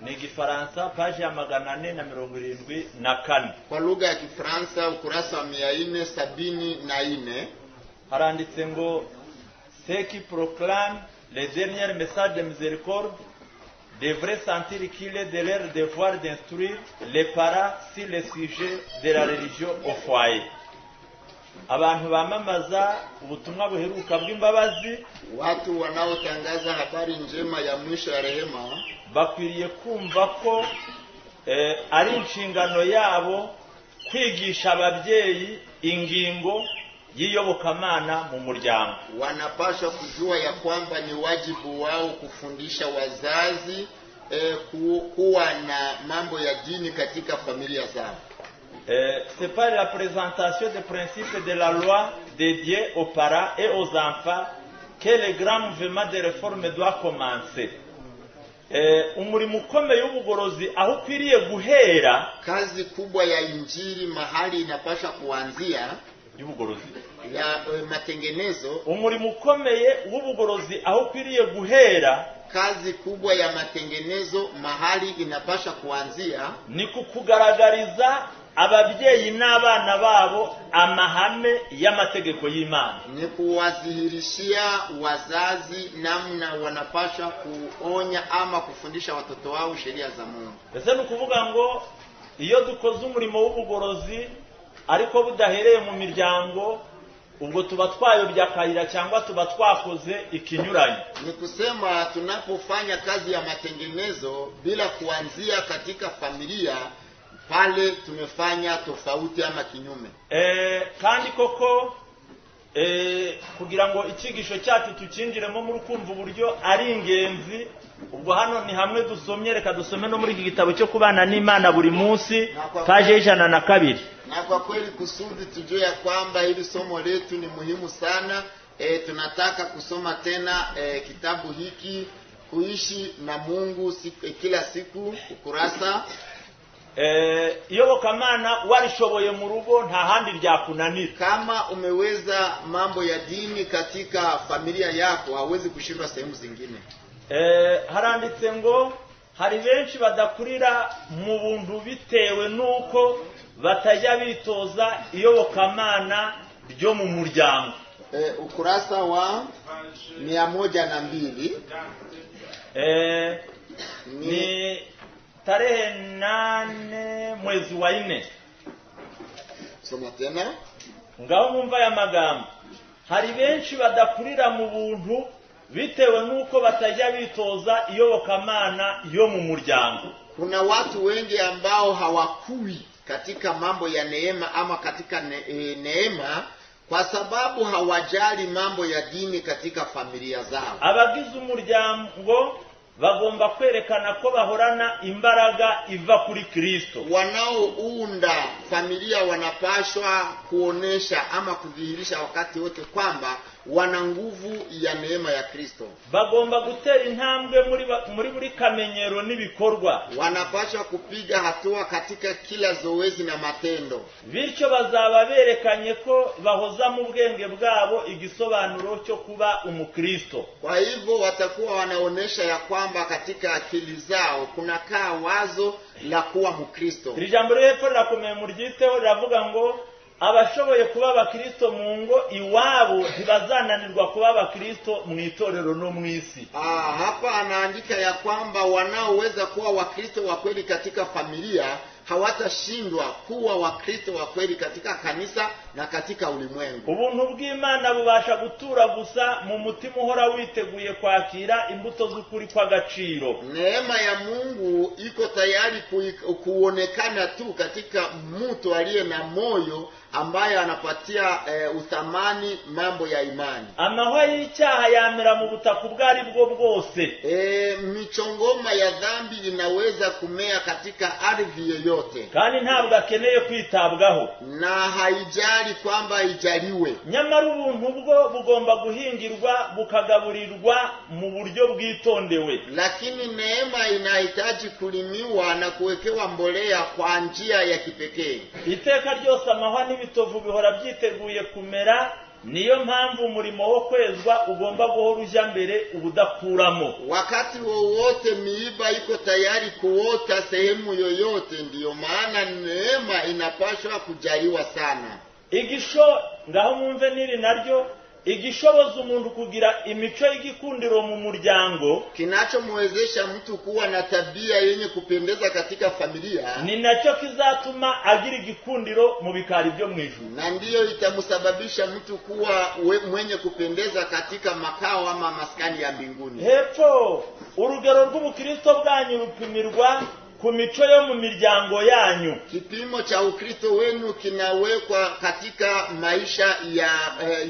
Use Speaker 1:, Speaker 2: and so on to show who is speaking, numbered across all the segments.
Speaker 1: ni Gifaransa page ya 474.
Speaker 2: Kwa lugha ya Kifaransa ukurasa wa 474
Speaker 1: haranditse ngo ceux qui proclament les derniers messages de miséricorde devraient sentir qu'il est de leur devoir d'instruire les parents sur le sujet de la religion au foyer. Abantu bamamaza ubutumwa buheruka bw'imbabazi,
Speaker 2: watu wanaotangaza habari njema ya mwisho ya rehema,
Speaker 1: bakwiriye kumva ko ari inshingano yabo kwigisha ababyeyi ingingo y'iyobokamana mu muryango.
Speaker 2: Wanapaswa kujua ya kwamba ni wajibu wao kufundisha wazazi kuwa na mambo ya dini katika familia zao.
Speaker 1: C'est pas la présentation des principes de la loi dédiée aux parents et aux enfants que le grand mouvement de réforme doit commencer. Umurimo ukomeye w'ubugorozi aho ukwiriye guhera,
Speaker 2: kazi kubwa ya injili mahali inapaswa kuanzia
Speaker 1: y'ubugorozi
Speaker 2: ya matengenezo.
Speaker 1: Umurimo ukomeye w'ubugorozi aho ukwiriye guhera,
Speaker 2: kazi kubwa ya matengenezo mahali inapaswa kuanzia
Speaker 1: ni kukugaragariza ababyeyi n'abana babo amahame y'amategeko y'Imana,
Speaker 2: ni kuwazihirishia wazazi namna wanapaswa kuonya ama kufundisha watoto wao sheria za Mungu.
Speaker 1: Ese nukuvuga ngo iyo dukoze umurimo w'ubugorozi ariko budahereye mu miryango, ubwo tuba twayobya akayira cyangwa tuba twakoze ikinyuranye.
Speaker 2: Ni kusema tunapofanya kazi ya matengenezo bila kuanzia katika familia, pale tumefanya tofauti ama kinyume.
Speaker 1: Kandi koko kugira ngo ikigisho cyacu tukinjiremo muri kumva uburyo ari ingenzi, ubwo hano ni hamwe dusomye, reka dusome no muri iki gitabo cyo kubana n'Imana buri munsi page 102.
Speaker 2: Na kwa kweli kusudi tujue ya kwamba hili somo letu ni muhimu sana. Tunataka kusoma tena kitabu hiki kuishi na Mungu kila siku ukurasa.
Speaker 1: Iyobokamana warishoboye mu rugo nta handi ryakunanira.
Speaker 2: Kama umeweza mambo ya dini katika familia yako, hauwezi kushindwa sehemu zingine.
Speaker 1: Haranditse ngo hari benshi badakurira mu buntu bitewe nuko batajya bitoza iyobokamana ryo mu muryango.
Speaker 2: Ukurasa wa 102
Speaker 1: ni tarehe 8 mwezi wa 4.
Speaker 2: Soma tena.
Speaker 1: Ngaho mwumva ya magambo, hari benshi badakurira mu buntu bitewe nuko batajya bitoza iyobokamana yo mu muryango.
Speaker 2: Kuna watu wengi ambao hawakui katika mambo ya neema ama katika neema kwa sababu hawajali mambo ya dini katika familia zao.
Speaker 1: Abagize umuryango bagomba kwerekana ko bahorana imbaraga iva kuri Kristo.
Speaker 2: Wanaounda familia wanapaswa kuonesha ama kudhihirisha wakati wote kwamba wana nguvu ya neema ya Kristo.
Speaker 1: Bagomba gutera intambwe muri buri kamenyero n'ibikorwa.
Speaker 2: Wanapaswa kupiga hatua katika kila zoezi na matendo.
Speaker 1: Bityo bazaba berekanye ko bahoza mu bwenge bwabo igisobanuro cyo kuba umukristo.
Speaker 2: Kwa hivyo watakuwa wanaonesha ya kwamba katika akili zao kunakaa wazo la kuwa mkristo.
Speaker 1: Iri jambo rero rirakomeye mu ryiteho, riravuga ngo abashoboye kuba abakristo mu ngo iwabo ntibazananirwa kuba abakristo mu itorero no mu isi.
Speaker 2: Hapa anaandika ya kwamba wanaoweza kuwa wakristo wa kweli katika familia hawatashindwa kuwa wakristo wa kweli katika kanisa na katika ulimwengu.
Speaker 1: Ubuntu bw'Imana bubasha gutura gusa mu mutima uhora witeguye kwakira imbuto z'ukuri kwa gaciro.
Speaker 2: Neema ya Mungu iko tayari kuonekana tu katika mtu aliye na moyo ambaye anapatia uthamani mambo ya imani.
Speaker 1: Amahwa y'icyaha yamera mu butaka bwari bwo bwose.
Speaker 2: Michongoma ya dhambi inaweza kumea katika ardhi yoyote,
Speaker 1: kandi ntabwo akeneye kwitabwaho
Speaker 2: na haijali kwamba ijaliwe.
Speaker 1: Nyamara ubuntu bwo bugomba guhingirwa bukagaburirwa mu buryo bwitondewe.
Speaker 2: Lakini neema inahitaji kulimiwa na kuwekewa mbolea kwa njia ya kipekee.
Speaker 1: Iteka ryose amahwa n'ibitovu bihora byiteguye kumera niyo mpamvu umurimo wo kwezwa ugomba guhora ujya mbere ubudakuramo.
Speaker 2: Wakati wowote miiba iko tayari kuota sehemu yoyote, ndiyo maana neema inapaswa kujaliwa sana.
Speaker 1: Igisho ngaho mwumve niri naryo, igishoboza umuntu kugira imico y'igikundiro mu muryango,
Speaker 2: kinachomwezesha mtu kuwa na tabia yenye kupendeza katika familia,
Speaker 1: ni nacyo kizatuma agira igikundiro mu bikari byo mu ijuru,
Speaker 2: na ndiyo itamsababisha mtu kuwa mwenye kupendeza katika makao ama maskani ya mbinguni.
Speaker 1: Hepfo urugero rw'ubukristo bwanyu rupimirwa ku mico yo mu miryango yanyu.
Speaker 2: Kipimo cha Ukristo wenu kinawekwa katika maisha ya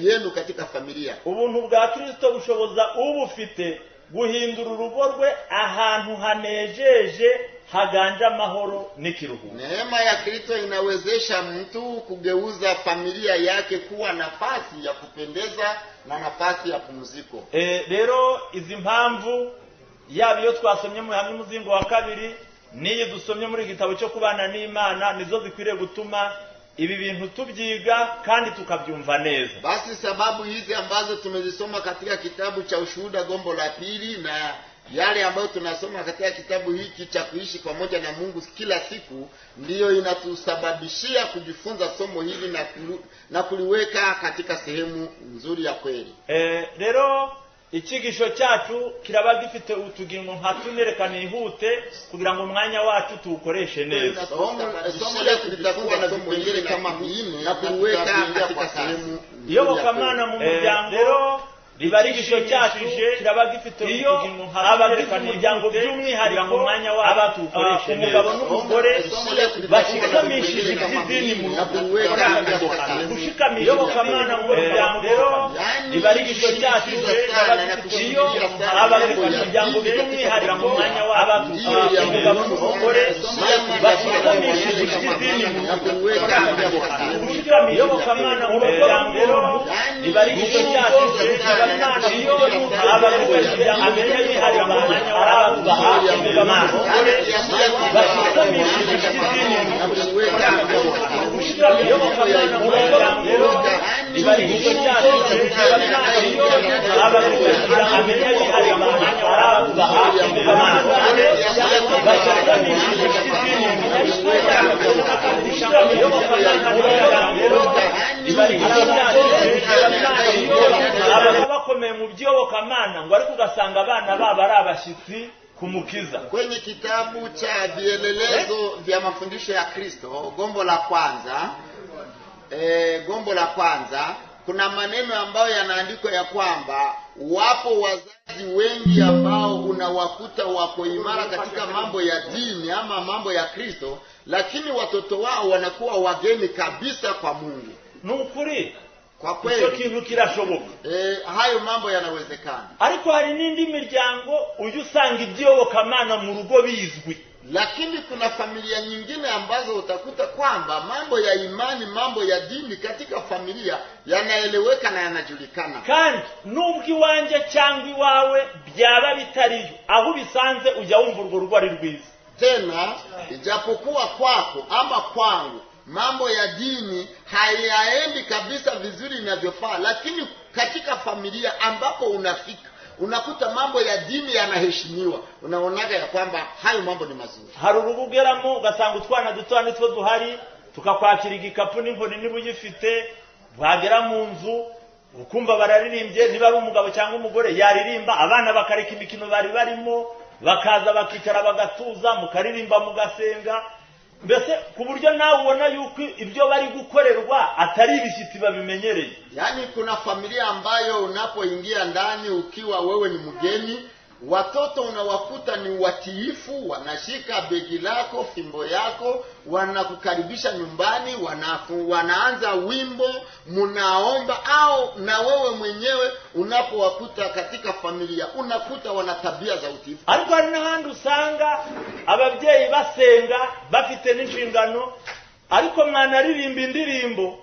Speaker 2: yenu katika familia.
Speaker 1: Ubuntu bwa Kristo bushoboza ubufite guhindura urugo rwe ahantu hanejeje haganja amahoro n'ikiruhuko.
Speaker 2: Neema ya Kristo inawezesha mtu kugeuza familia yake kuwa nafasi ya kupendeza na nafasi ya pumziko.
Speaker 1: Rero izi mpamvu yaba iyo twasomye mu hamwe muzingo wa kabiri niyo dusomye muri igitabo cyo kubana n'Imana, nizo zikwiriye gutuma ibi bintu tubyiga kandi tukabyumva neza.
Speaker 2: Basi sababu hizi ambazo tumezisoma katika kitabu cha Ushuhuda gombo la pili na yale ambayo tunasoma katika kitabu hiki cha kuishi pamoja na Mungu kila siku, ndiyo inatusababishia kujifunza somo hili na kuliweka katika sehemu nzuri ya kweli.
Speaker 1: Rero ikigisho cyacu kiraba gifite utugingo nka tunerekana ihute kugira ngo umwanya wacu tuukoreshe neza.
Speaker 2: Somo letu litakuwa na vipengele kama 4 na kuliweka katika sehemu
Speaker 1: iyobokamana mu muryango. Rero ibarigisho cyacu kiraba gifite utugingo nka abagize umuryango by'umwihariko umwanya wacu tuukoreshe neza. Umugabo n'umugore bashikamishije iby'idini mu gushikamisha iyobokamana mu muryango. Rero ibarigisho cyacu iyo abagize umuryango by'umwihariko umwanya wacu tuukoreshe umugabo n'umugore bashikamishije iby'idini mu gushikamisha iyobokamana mu muryango. Rero ibarigisho cyacu iyo abagize amenya yihariye amanya arabaha Imana bashikamishije iby'idini gushikamisha iyobokamana mu muryango. Ibarigisho cyacu iyo abagize amenya yihariye amanya arabaha Imana bashikamishije iby'idini gushikamisha iyobokamana mu muryango. Ibarigisho cyacu abakomeye mu by'iyobokamana ngo ariko ugasanga abana babo ari abashyitsi kumukiza.
Speaker 2: Kwenye kitabu cha vielelezo vya mafundisho ya Kristo gombo la kwanza kuna maneno ambayo yanaandikwa ya kwamba wapo wazazi wengi ambao unawakuta wako imara katika mambo ya dini ama mambo ya Kristo, lakini watoto wao wanakuwa wageni kabisa kwa Mungu.
Speaker 1: Nukuri
Speaker 2: kwa kweli
Speaker 1: icyo kintu kirashoboka.
Speaker 2: Hayo mambo yanawezekana.
Speaker 1: Ariko hari n'indi miryango uyu usanga iby'iyobokamana mu rugo bizwi,
Speaker 2: lakini kuna familia nyingine ambazo utakuta kwamba mambo ya imani, mambo ya dini katika familia yanaeleweka na yanajulikana.
Speaker 1: Kandi nubwo iwanje cyangwa iwawe byaba bitariyo, aho bisanze ujya wumva urwo rugo ari rwiza.
Speaker 2: Tena ijapokuwa kwako ama kwangu mambo ya dini hayaendi kabisa vizuri inavyofaa, lakini katika familia ambapo unafika unakuta mambo ya dini yanaheshimiwa, unaonaga ya kwamba hayo mambo ni mazuri.
Speaker 1: Hari urubugeramo ugasanga utwana duto nitwo duhari tukakwakira igikapu n'inkoni niba ugifite, bwagera mu nzu ukumva bararirimbye, niba ari umugabo cyangwa umugore yaririmba, abana bakareka imikino bari barimo bakaza bakicara bagatuza mukaririmba mugasenga, mbese ku buryo nawe ubona yuko ibyo bari gukorerwa atari ibishyitsi babimenyereye.
Speaker 2: Yani kuna familia ambayo unapoingia ndani ukiwa wewe ni mgeni, watoto unawakuta ni watiifu, wanashika begi lako, fimbo yako, wanakukaribisha nyumbani, wanaanza wimbo, munaomba, au na wewe mwenyewe unapowakuta katika familia unakuta wana tabia za utiifu.
Speaker 1: Ariko hari n'ahandi usanga ababyeyi basenga bafite n'inshingano, ariko mwanaririmba indirimbo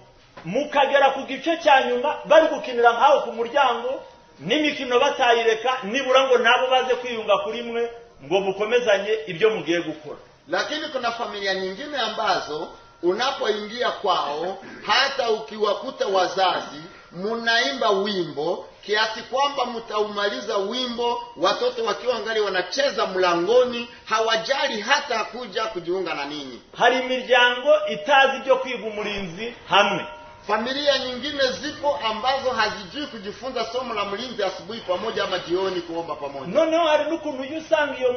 Speaker 1: mukagera ku gice cya nyuma bari gukinira nkaho ku muryango n'imikino batayireka, nibura ngo nabo baze kwiyunga kuri mwe ngo mukomezanye ibyo mugiye gukora.
Speaker 2: Lakini kuna familia nyingine ambazo unapoingia kwao, hata ukiwakuta wazazi munaimba wimbo kiasi kwamba mtaumaliza wimbo watoto wakiwa ngali wanacheza mlangoni, hawajali hata kuja kujiunga na ninyi.
Speaker 1: Hari imiryango itazi byo kwiga umurinzi hamwe.
Speaker 2: Familia nyingine zipo ambazo hazijui kujifunza somo la mlinzi asubuhi pamoja ama jioni kuomba pamoja.
Speaker 1: Noneho hari n'ukuntu yusanga iyo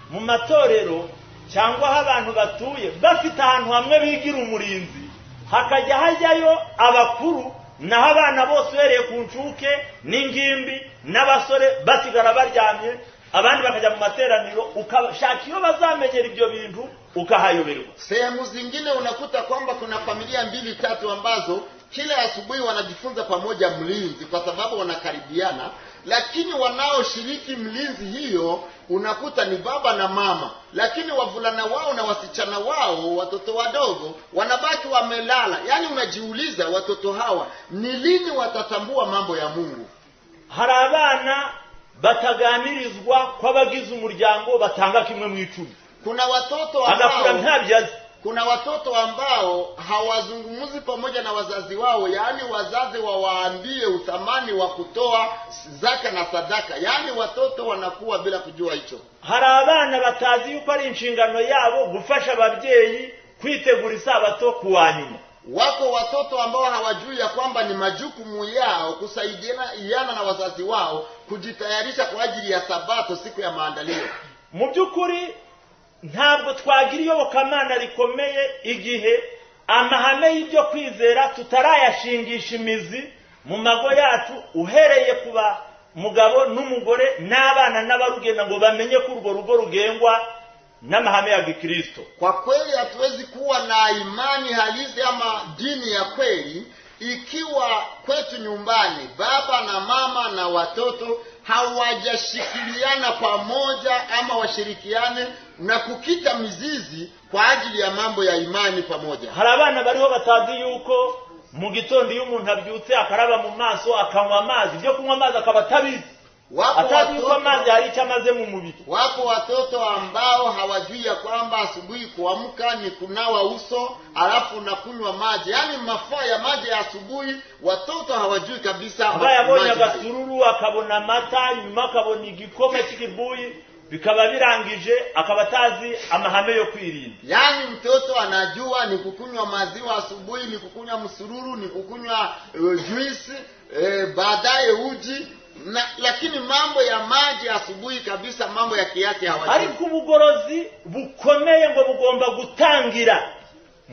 Speaker 1: mu matorero cyangwa abantu batuye bafite ahantu hamwe bigira umurinzi, hakajya hajyayo abakuru naho abana bose uhereye ku ncuke n'ingimbi n'abasore basigara baryamye, abandi bakajya mu materaniro, ukashaka iyo bazamenyera ibyo bintu ukahayoberwa.
Speaker 2: Sehemu zingine unakuta kwamba kuna familia 2-3 ambazo kila asubuhi wanajifunza pamoja mlinzi kwa sababu wanakaribiana, lakini wanaoshiriki mlinzi hiyo unakuta ni baba na mama, lakini wavulana wao na wasichana wao, watoto wadogo, wanabaki wamelala. Yani unajiuliza watoto hawa ni lini watatambua mambo ya Mungu?
Speaker 1: Hari abana bataganirizwa kw'abagize umuryango batanga kimwe mu 10.
Speaker 2: Kuna watoto ambao hawazungumuzi pamoja na wazazi wao, yani wazazi wawaambie uthamani wa kutoa zaka na sadaka, yani watoto wanakuwa bila kujua hicho.
Speaker 1: Hari abana batazi yuko ari inshingano yabo gufasha ababyeyi kwitegura isabato kuwanyuma.
Speaker 2: Wako watoto ambao hawajui ya kwamba ni majukumu yao kusaidiana na wazazi wao kujitayarisha kwa ajili ya sabato, siku ya maandalio.
Speaker 1: Mu byukuri ntabwo twagira iyobokamana rikomeye igihe amahame y'ibyo kwizera tutarayashingisha imizi mu mago yacu, uhereye kuba mugabo n'umugore n'abana n'abarugenda ngo bamenye ko urwo rugo rugengwa n'amahame ya Gikristo.
Speaker 2: Kwa kweli hatuwezi kuwa na imani halisi ama dini ya kweli ikiwa kwetu nyumbani baba na mama na watoto hawajashikiliana pamoja ama washirikiane na kukita mizizi kwa ajili ya mambo ya imani pamoja.
Speaker 1: Hari abana bariho batazi yuko mu gitondo iyo umuntu abyutse akaraba mu maso akanywa amazi, byo kunywa amazi akabatabizi.
Speaker 2: Wapo watoto ambao hawajui ya kwamba asubuhi kuamka ni kunawa uso alafu na kunywa maji, yani mafaa ya maji ya asubuhi watoto hawajui kabisa.
Speaker 1: Bayabonye agasururu akabona mata, nyuma akabona igikoma cy'ikibuyi, bikaba birangije akabatazi amahame yo kwirinda.
Speaker 2: Yani mtoto anajua ni kukunywa maziwa asubuhi, ni kukunywa msururu, ni kukunywa juice, baadaye uji lakini mambo ya maji asubuhi kabisa, mambo ya kiasi hawajui.
Speaker 1: Ariko ubugorozi bukomeye ngo bugomba gutangira,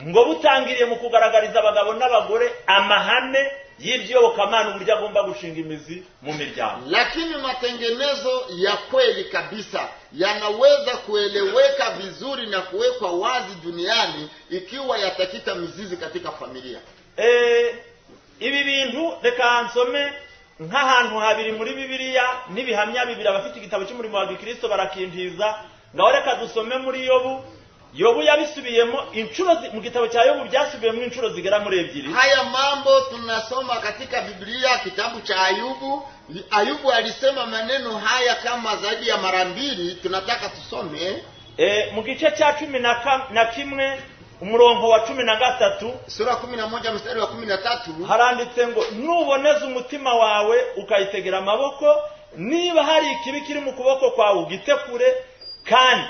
Speaker 1: ngo butangiriye mu kugaragariza abagabo n'abagore amahame y'ibyobokamana uburyo agomba gushinga imizi mu miryango.
Speaker 2: Lakini matengenezo ya kweli kabisa yanaweza kueleweka vizuri na kuwekwa wazi duniani ikiwa yatakita mizizi katika familia.
Speaker 1: Ibi bintu reka nsome nk'ahantu habiri muri Bibiliya n'ibihamya bibiri abafite igitabo cy'umurimo wa Gikristo barakintiza. Ngaho reka dusome muri Yobu yabisubiyemo inshuro mu gitabo cya Yobu byasubiyemo inshuro zigera muri 2.
Speaker 2: Haya mambo tunasoma katika Biblia, kitabu cha Ayubu. Ayubu alisema maneno haya kama zaidi ya mara 2. Tunataka tusome
Speaker 1: mu gice cya 11 umurongo wa 13,
Speaker 2: sura 11 mstari wa 13,
Speaker 1: haranditse ngo nuboneza umutima wawe ukayitegera amaboko, niba hari ikibi kiri mu kuboko kwawe ugitekure, kandi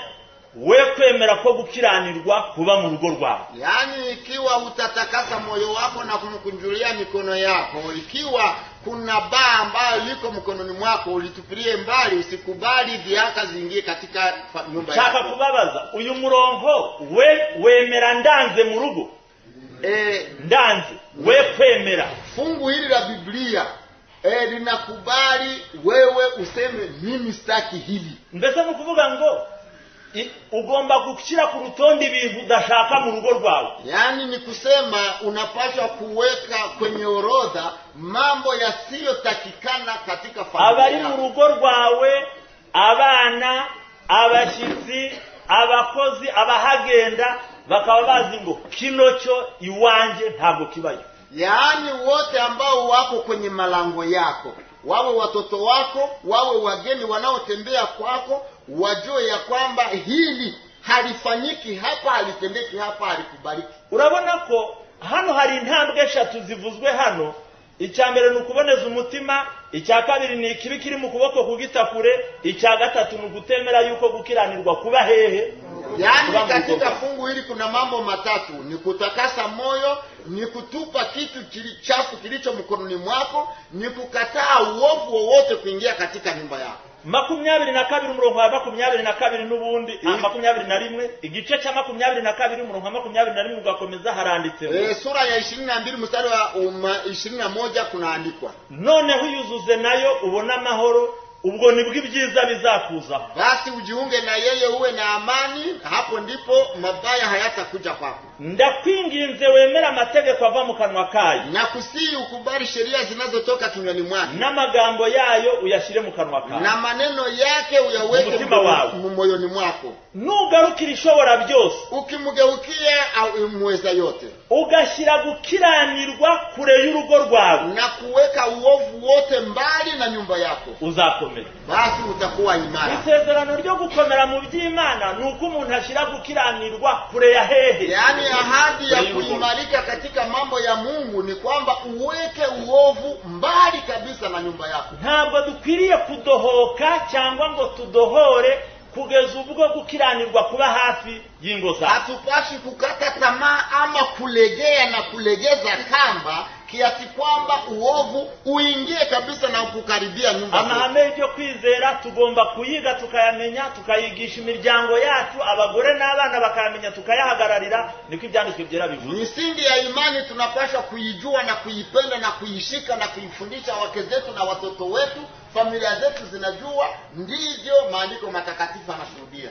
Speaker 1: we kwemera ko gukiranirwa kuba mu rugo rwawe.
Speaker 2: Yani ikiwa utatakasa moyo wako na kumkunjulia mikono yako, ikiwa kuna baa ambayo liko mkononi mwako ulitupilie mbali, usikubali viaka ziingie katika nyumba yako.
Speaker 1: Chaka kubabaza uyu murongo wemera ndanze mu rugo, ndanze we kwemera.
Speaker 2: Fungu hili la Biblia linakubali wewe useme mimi sitaki hili.
Speaker 1: Mbese mu kuvuga ngo ugomba gukira ku rutonde ibintu udashaka mu rugo rwawe.
Speaker 2: Yani ni kusema unapaswa kuweka kwenye orodha mambo yasiyotakikana katika familia.
Speaker 1: Abari mu rugo rwawe, abana, abashyitsi, abakozi, abahagenda bakaba bazi ngo kino cyo iwanje ntabwo kibayo.
Speaker 2: Yani wote ambao wako kwenye malango yako, wawe watoto wako, wawe wageni wanaotembea kwako, wajue ya kwamba hili halifanyiki hapa, halitendeki hapa, halikubaliki.
Speaker 1: Urabona ko hano hari intambwe 3 zivuzwe hano icya mbere ni ukuboneza umutima, icya kabiri ni ikibi kiri mu kuboko kugita kure, icya gatatu ni ugutemera yuko gukiranirwa kuba hehe.
Speaker 2: Yaani katika fungu hili kuna mambo matatu: ni kutakasa moyo, ni kutupa kitu kilichafu kilicho mkononi mwako, ni kukataa uovu wowote kuingia katika nyumba yako.
Speaker 1: 22 umurongo wa 22 n'ubundi 21 igice cya 22 umurongo wa 21 ugakomeza haranditse
Speaker 2: sura ya 22 mstari wa 21 kunaandikwa,
Speaker 1: noneho uyuzuze nayo ubona amahoro, ubwo nibwo ibyiza bizakuza.
Speaker 2: Basi ujiunge na yeye uwe na amani, hapo ndipo mabaya hayatakuja kwako.
Speaker 1: Ndakwinginze wemera amategeko ava mu kanwa kayo,
Speaker 2: na kusihi ukubali sheria zinazotoka kinywani mwake,
Speaker 1: n'amagambo yayo uyashire mu kanwa kayo,
Speaker 2: na maneno yake uyaweke moyoni mwako.
Speaker 1: Nugarukira ishobora byose,
Speaker 2: ukimugeukia au muweza yote,
Speaker 1: ugashyira gukiranirwa kure y'urugo rwawe,
Speaker 2: na kuweka uovu wote mbali na nyumba yako,
Speaker 1: uzakomera,
Speaker 2: basi utakuwa imara.
Speaker 1: Isezerano ryo gukomera mu by'Imana nuko umuntu ashyira gukiranirwa kure ya hehe.
Speaker 2: Yaani ahadi ya kuimarika katika mambo ya Mungu ni kwamba uweke uovu mbali kabisa na nyumba yako.
Speaker 1: Ntabwo dukwiriye kudohoka cyangwa ngo tudohore kugeza ubwo gukiranirwa kuba hafi y'ingo zacu.
Speaker 2: Hatupashi kukata tamaa ama kulegea na kulegeza kamba kiasi kwamba uovu uingie kabisa na kukaribia nyumba yetu.
Speaker 1: Amahame yo kwizera tugomba kuyiga tukayamenya, tukayigisha imiryango yacu, abagore n'abana bakayamenya tukayahagararira, niko ibyanditswe byera bivuga.
Speaker 2: Misingi ya imani tunapaswa kuijua na kuipenda na kuishika na kuifundisha wake zetu na watoto wetu, familia zetu zinajua, ndivyo maandiko matakatifu yanashuhudia.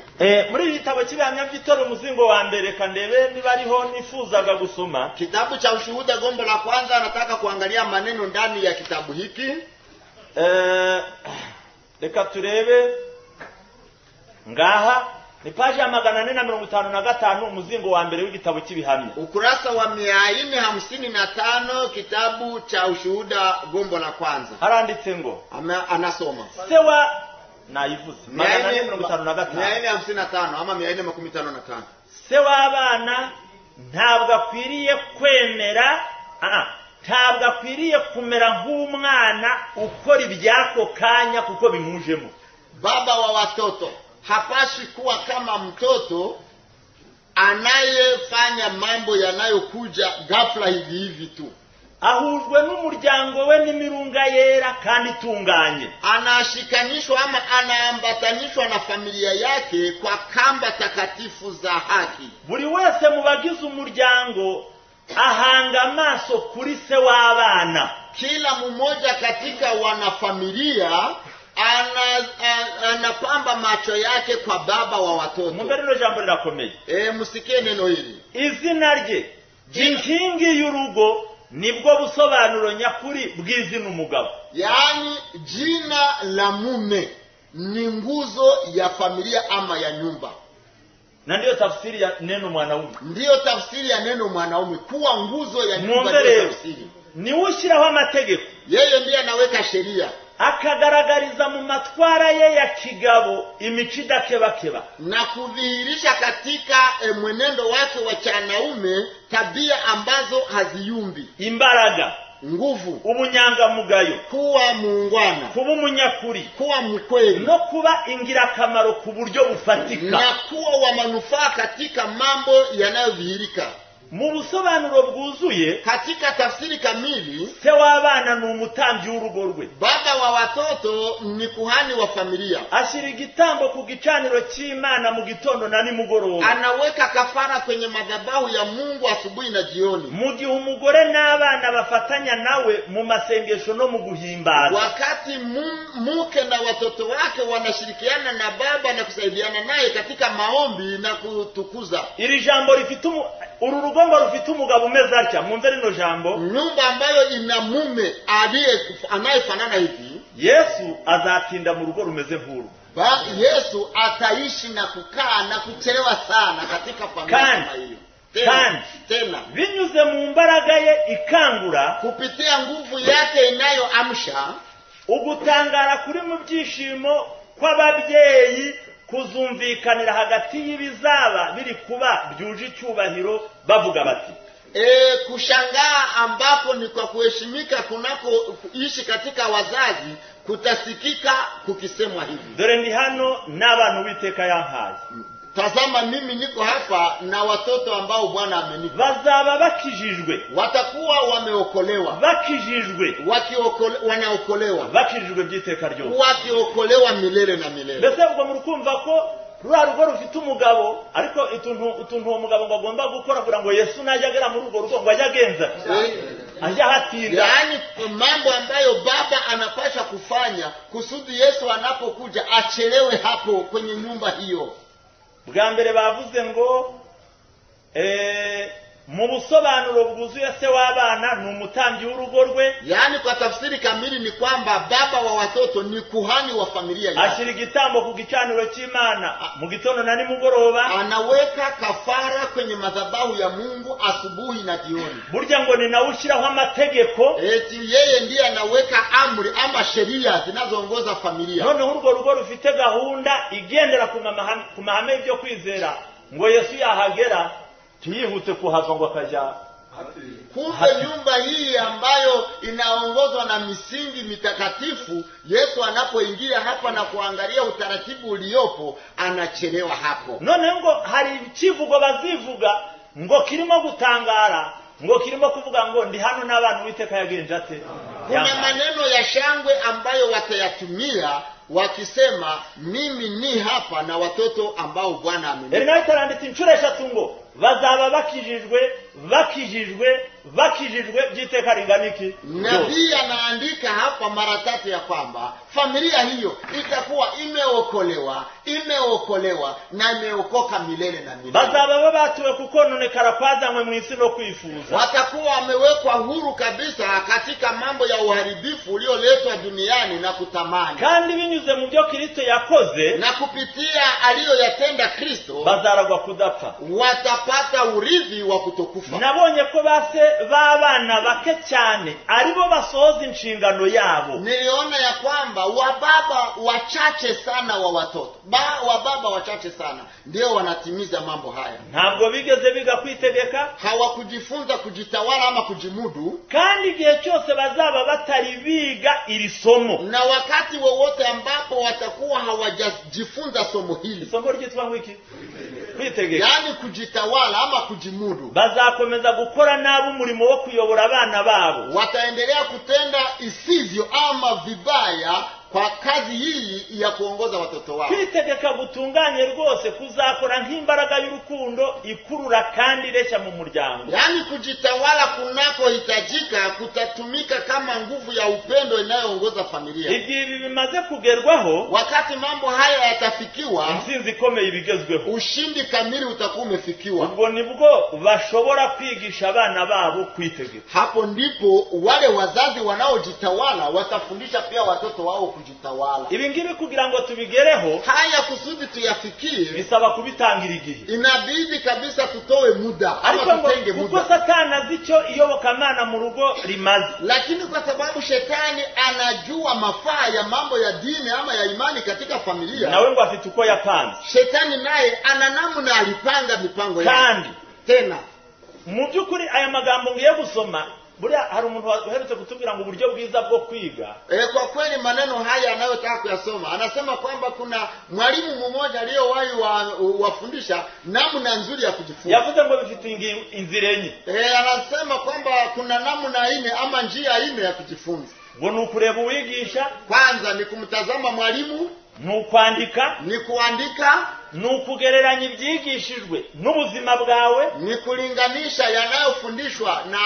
Speaker 1: Muri igitabo cy'Ibihamya by'Itorero umuzingo wa mbere kandebe niba ariho nifuzaga gusoma
Speaker 2: kitabu cha Ushuhuda gombo la kwanza. Nataka kuangalia maneno ndani ya kitabu hiki.
Speaker 1: Reka turebe ngaha ni page ya 455 umuzingo wa mbere w'igitabo cy'Ibihamya,
Speaker 2: ukurasa wa 455 kitabu cha Ushuhuda gombo la kwanza.
Speaker 1: Haranditse ngo
Speaker 2: anasoma
Speaker 1: sewa nayivuze 455
Speaker 2: ama 455.
Speaker 1: Sewa abana ntabwo akwiriye kwemera ntabwo akwiriye kumera nk'umwana ukora ibyako kanya kuko bimujemo.
Speaker 2: Baba wa watoto hapashi kuwa kama mtoto anayefanya mambo yanayokuja ghafla hivi tu.
Speaker 1: Ahujwe n'umuryango we n'imirunga yera kandi itunganye.
Speaker 2: Anashikanishwa ama anaambatanishwa na familia yake kwa kamba takatifu za haki.
Speaker 1: Buri wese mu bagize umuryango ahanga amaso kuri se w'abana.
Speaker 2: Kila mmoja katika wanafamilia anapamba macho yake kwa baba wa watoto.
Speaker 1: Mumberino jambo lirakomeye.
Speaker 2: Musikie neno hili.
Speaker 1: Izina rye inkingi y'urugo nibwo busobanuro nyakuri bw'izina umugabo.
Speaker 2: Yaani jina la mume ni nguzo ya familia ama ya nyumba.
Speaker 1: Na ndiyo tafsiri ya neno mwanaume.
Speaker 2: Ndiyo tafsiri ya neno mwanaume, kuwa nguzo ya nyumba.
Speaker 1: Ndiyo tafsiri. Ni ushyiraho amategeko.
Speaker 2: Yeye ndiye anaweka sheria,
Speaker 1: akagaragariza mu matwara ye ya kigabo imico idakebakeba,
Speaker 2: na kudhihirisha katika mwenendo wake wa chanaume tabia ambazo haziyumbi:
Speaker 1: imbaraga,
Speaker 2: nguvu,
Speaker 1: ubunyangamugayo,
Speaker 2: kuwa muungwana,
Speaker 1: kuba umunyakuri,
Speaker 2: kuwa mkweli,
Speaker 1: no kuba ingirakamaro ku buryo bufatika,
Speaker 2: na kuwa wa manufaa katika mambo yanayodhihirika.
Speaker 1: Mu busobanuro bwuzuye,
Speaker 2: katika tafsiri kamili,
Speaker 1: se w'abana ni umutambyi w'urugo rwe.
Speaker 2: Baba wa watoto ni kuhani wa familia.
Speaker 1: Ashyira igitambo ku gicaniro cy'Imana mu gitondo na nimugoroba.
Speaker 2: Anaweka kafara kwenye madhabahu ya Mungu asubuhi na jioni.
Speaker 1: Mu gihe umugore n'abana bafatanya nawe mu masengesho no mu guhimbaza.
Speaker 2: Wakati muke na watoto wake wanashirikiana na baba na kusaidiana naye katika maombi na kutukuza.
Speaker 1: Iri jambo rifite uru rugombo rufite umugabo umeze atya. Mwumve rino jambo.
Speaker 2: Nyumba ambayo ina mume anayefanana hivi,
Speaker 1: Yesu azatinda mu rugo rumeze nk'uru.
Speaker 2: Yesu ataishi na kukaa na kuchelewa sana katika familia kama hiyo. Tena
Speaker 1: binyuze mu mbaraga ye ikangura,
Speaker 2: kupitia nguvu yake inayoamsha,
Speaker 1: ugutangara kuri mu byishimo kw'ababyeyi kuzumvikanira hagati y'ibizaba biri kuba byuje icyubahiro bavuga bati,
Speaker 2: kushangaa ambapo ni kwa kuheshimika kunako kuishi katika wazazi kutasikika kukisemwa hivi.
Speaker 1: dore ndi hano n'abantu Uwiteka yampaye.
Speaker 2: Tazama mimi niko hapa na watoto ambao Bwana amenipa.
Speaker 1: Bazaba bakijijwe,
Speaker 2: Watakuwa wameokolewa.
Speaker 1: bakijijwe,
Speaker 2: Wanaokolewa.
Speaker 1: bakijijwe by'iteka ryose.
Speaker 2: Wakiokolewa milele na milele.
Speaker 1: Mbese ubwo murukumva ko rwa rugo rufite umugabo, ariko utuntu uwo mugabo ngo agomba gukora kugira ngo Yesu najya agera muri urwo rugo ngo ajye agenza ajya hatinda.
Speaker 2: Yaani mambo ambayo baba anapasha kufanya kusudi Yesu anapokuja achelewe hapo kwenye nyumba hiyo.
Speaker 1: Bwa mbere bavuze ngo mu busobanuro bwuzuye se w'abana ni umutambyi w'urugo rwe.
Speaker 2: Yaani kwa tafsiri kamili ni kwamba baba wa watoto ni kuhani wa familia yake.
Speaker 1: Ashira igitambo ku gicaniro cy'Imana mu gitondo na nimugoroba.
Speaker 2: Anaweka kafara kwenye madhabahu ya Mungu asubuhi na jioni.
Speaker 1: Burya ngo ni nawe ushyiraho amategeko.
Speaker 2: Eti yeye ndiye anaweka amri ama sheria zinazoongoza familia.
Speaker 1: Noneho urwo rugo rufite gahunda igendera ku mahame y'ibyo kwizera ngo Yesu yahagera tuyihute kuhava ngo akajya.
Speaker 2: Kumbe nyumba hii ambayo inaongozwa na misingi mitakatifu, Yesu anapoingia hapa na kuangalia utaratibu uliopo anachelewa hapo.
Speaker 1: None ngo hari ikivugo bazivuga ngo kirimo gutangara, ngo kirimo kuvuga ngo ndi hano n'abantu Uwiteka yagenje ate.
Speaker 2: Kuna maneno ya shangwe ambayo watayatumia wakisema mimi ni hapa na watoto ambao Bwana amenipa.
Speaker 1: Eri nawe taranditse inshuro eshatu ngo bazaba bakijijwe by'iteka ringaniki.
Speaker 2: Nabii anaandika hapa mara tatu ya kwamba familia hiyo itakuwa imeokolewa na imeokoka milele na milele.
Speaker 1: Bazaba batuwe kukononekara kwazanywe mu isi no kwifuza.
Speaker 2: Watakuwa wamewekwa huru kabisa katika mambo ya uharibifu ulioletwa duniani na kutamani.
Speaker 1: Kandi binyuze mu byo Kristo yakoze
Speaker 2: na kupitia aliyoyatenda Kristo
Speaker 1: bazaragwa kudapfa.
Speaker 2: Watapata urithi wa kutokufa.
Speaker 1: Nabonye ko base b'abana bake cyane aribo basohoza inshingano yabo.
Speaker 2: Niliona ya kwamba wababa wachache sana wa watoto. Wababa wachache sana ndio wanatimiza mambo haya.
Speaker 1: Ntabwo bigeze biga kwitegeka,
Speaker 2: hawakujifunza kujitawala ama kujimudu.
Speaker 1: Kandi igihe cyose bazaba batari biga iri somo,
Speaker 2: na wakati wowote ambapo watakuwa hawajajifunza somo hili.
Speaker 1: Somo ryitwa ngwiki? Kwitegeka.
Speaker 2: Yaani kujitawala ama kujimudu.
Speaker 1: Bazakomeza gukora nabo umurimo wo kuyobora abana babo.
Speaker 2: Wataendelea kutenda isivyo ama vibaya kwa kazi hii ya kuongoza watoto wao.
Speaker 1: Kwitegeka gutunganye rwose kuzakora nk'imbaraga y'urukundo ikurura kandi ireshya mu muryango.
Speaker 2: Yaani kujitawala kunako hitajika kutatumika kama nguvu ya upendo inayoongoza familia.
Speaker 1: Igihe bimaze kugerwaho,
Speaker 2: wakati mambo haya yatafikiwa,
Speaker 1: intsinzi ikomeye ibigezweho,
Speaker 2: ushindi kamili utakuwa umefikiwa.
Speaker 1: Ubwo nibwo bashobora kwigisha abana babo kwitegeka.
Speaker 2: Hapo ndipo wale wazazi wanaojitawala watafundisha pia watoto wao kujitawala.
Speaker 1: Ibi ngibi kugira ngo tubigereho,
Speaker 2: haya kusudi tuyafikie,
Speaker 1: bisaba kubitangira igihe.
Speaker 2: Inabidi kabisa tutoe muda ama tutenge muda.
Speaker 1: Kuko Satani azicho iyobokamana mu rugo rimaze.
Speaker 2: Lakini kwa sababu shetani anajua mafaa ya mambo ya dini ama ya imani katika familia,
Speaker 1: nawe ngo afite uko yapanze.
Speaker 2: Shetani naye ana namna alipanga mipango yake.
Speaker 1: Kandi
Speaker 2: tena
Speaker 1: mu byukuri aya magambo ngiye gusoma, buriya hari umuntu waherutse kutubwira ngo uburyo bwiza bwo kwiga.
Speaker 2: Kwa kweli maneno haya anayotaka kuyasoma, anasema kwamba kuna mwalimu mmoja aliyowahi wafundisha namna nzuri ya kujifunza.
Speaker 1: Yavuze ngo bifite inzira enye.
Speaker 2: Anasema kwamba kuna namna ine ama njia ine ya kujifunza.
Speaker 1: Ngo nukureba uwigisha,
Speaker 2: kwanza ni kumtazama mwalimu,
Speaker 1: nukwandika,
Speaker 2: ni kuandika,
Speaker 1: nukugereranya ibyigishijwe n'ubuzima bwawe,
Speaker 2: ni kulinganisha yanayofundishwa na